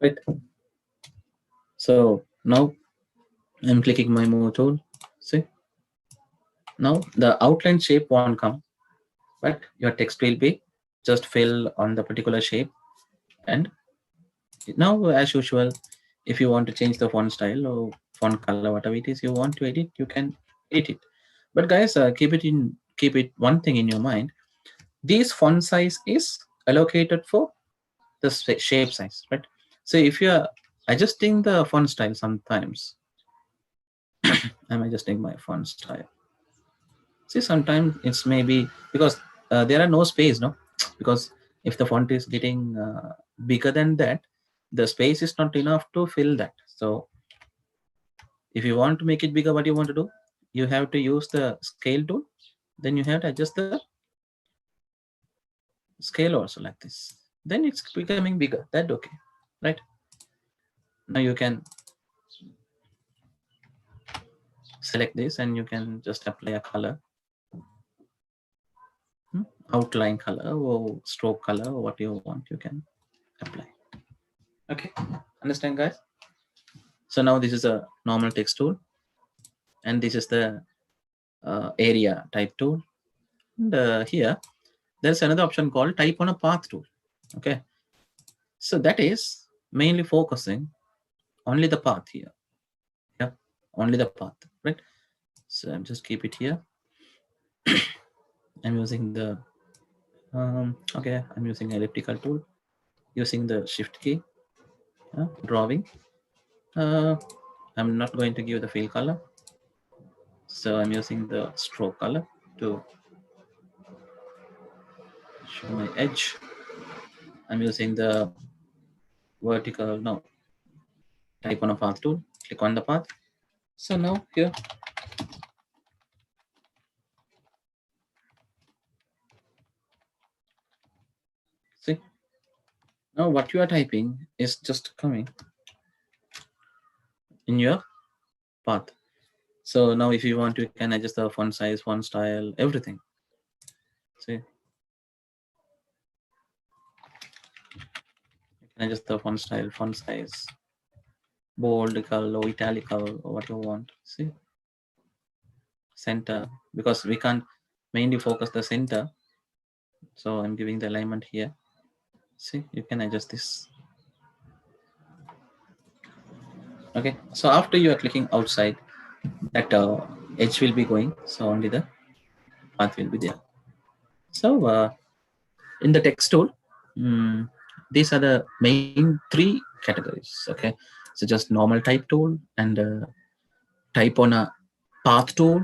Right. So now I'm clicking my move tool. See, now the outline shape won't come, but your text will be just fill on the particular shape. And now, as usual, if you want to change the font style or font color, whatever it is you want to edit, you can edit it. But guys, keep it one thing in your mind. This font size is allocated for the shape size, right? So if you are adjusting the font style, sometimes I'm adjusting my font style. See, sometimes it's maybe because there are no space, no, because if the font is getting bigger than that, the space is not enough to fill that. So if you want to make it bigger, what you want to do, you have to use the scale tool. Then you have to adjust the scale also like this. Then it's becoming bigger. That's okay, right? Now you can select this and you can just apply a color, outline color or stroke color or what you want, you can apply. Okay, understand, guys? So now this is a normal text tool, and this is the area type tool. And here, there's another option called type on a path tool. Okay, so that is mainly focusing only the path here. Yeah, only the path, right? So I'm just keep it here. I'm using the okay, I'm using elliptical tool, using the shift key, drawing. I'm not going to give the fill color, so I'm using the stroke color to show my edge. I'm using the vertical, no, type on a path tool, click on the path. So now here, see, now what you are typing is just coming in your path. So now if you want, you can adjust the font size, font style, everything. See, you can adjust the font style, font size, boldical or italical or what you want. See, center, because we can't mainly focus the center, so I'm giving the alignment here. See, you can adjust this. Okay, so after you are clicking outside, that edge will be going, so only the path will be there. So in the text tool, these are the main three categories. Okay, so just normal type tool and type on a path tool.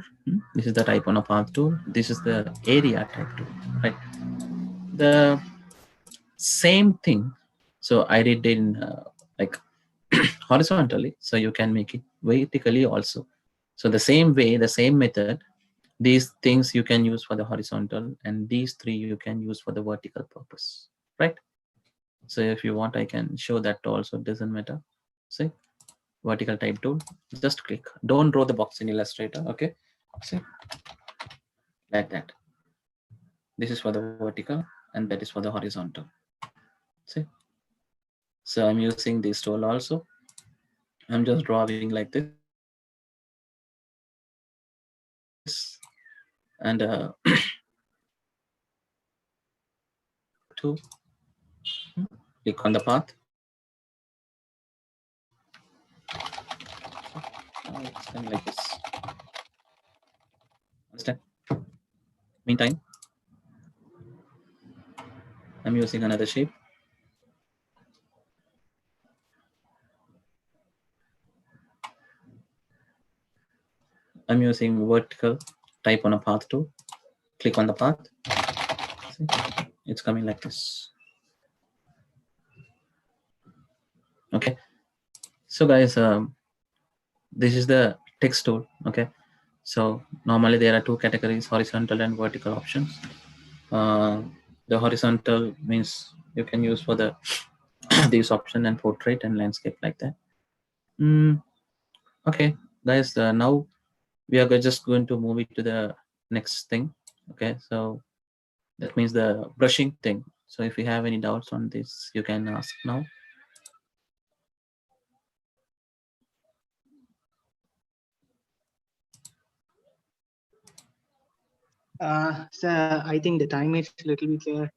This is the type on a path tool. This is the area type tool, right? The same thing. So I did in like horizontally, so you can make it vertically also. So the same way, the same method, these things you can use for the horizontal, and these three you can use for the vertical purpose, right? So if you want, I can show that also, it doesn't matter. See, vertical type tool, just click. Don't draw the box in Illustrator, okay? See, like that. This is for the vertical and that is for the horizontal. See, so I'm using this tool also. I'm just drawing like this. and to click on the path. It's kind of like this. Understand? Meantime, I'm using another shape. I'm using vertical, type on a path tool, click on the path. See? It's coming like this. Okay. So guys, this is the text tool. Okay. So normally there are two categories, horizontal and vertical options. The horizontal means you can use for the these option and portrait and landscape like that. Okay, guys, now we are just going to move it to the next thing. Okay, so that means the brushing thing. So if you have any doubts on this, you can ask now. Sir, I think the time is little bit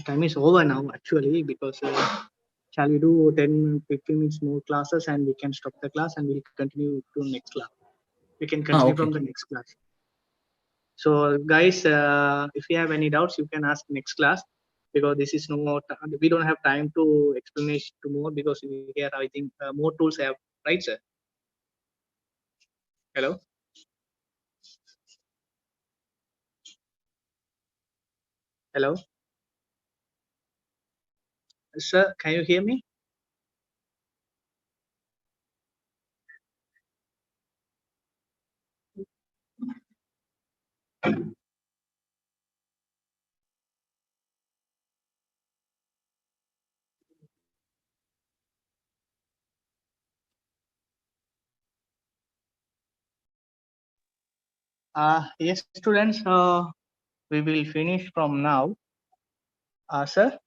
time is over now actually, because shall we do 10-15 minutes more classes and we can stop the class and we'll continue to next class. We can continue Okay. from the next class. So guys, if you have any doubts, you can ask next class, because this is no more, we don't have time to explanation to more, because here I think more tools have, right sir? Hello? Hello? Sir, can you hear me? Yes, students, we will finish from now. Sir?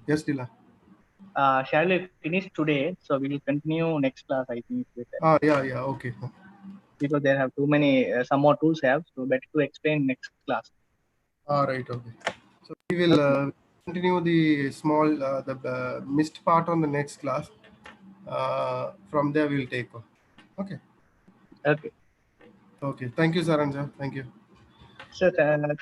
Yes, Dila. Shall we finish today? So we will continue next class, I think. Yeah, okay. Because there have too many, some more tools have, so better to explain next class. All right, okay. So we will continue the small, the missed part on the next class. From there, we'll take. Okay. Okay. Okay. Thank you, Saranja. Thank you. So thank you.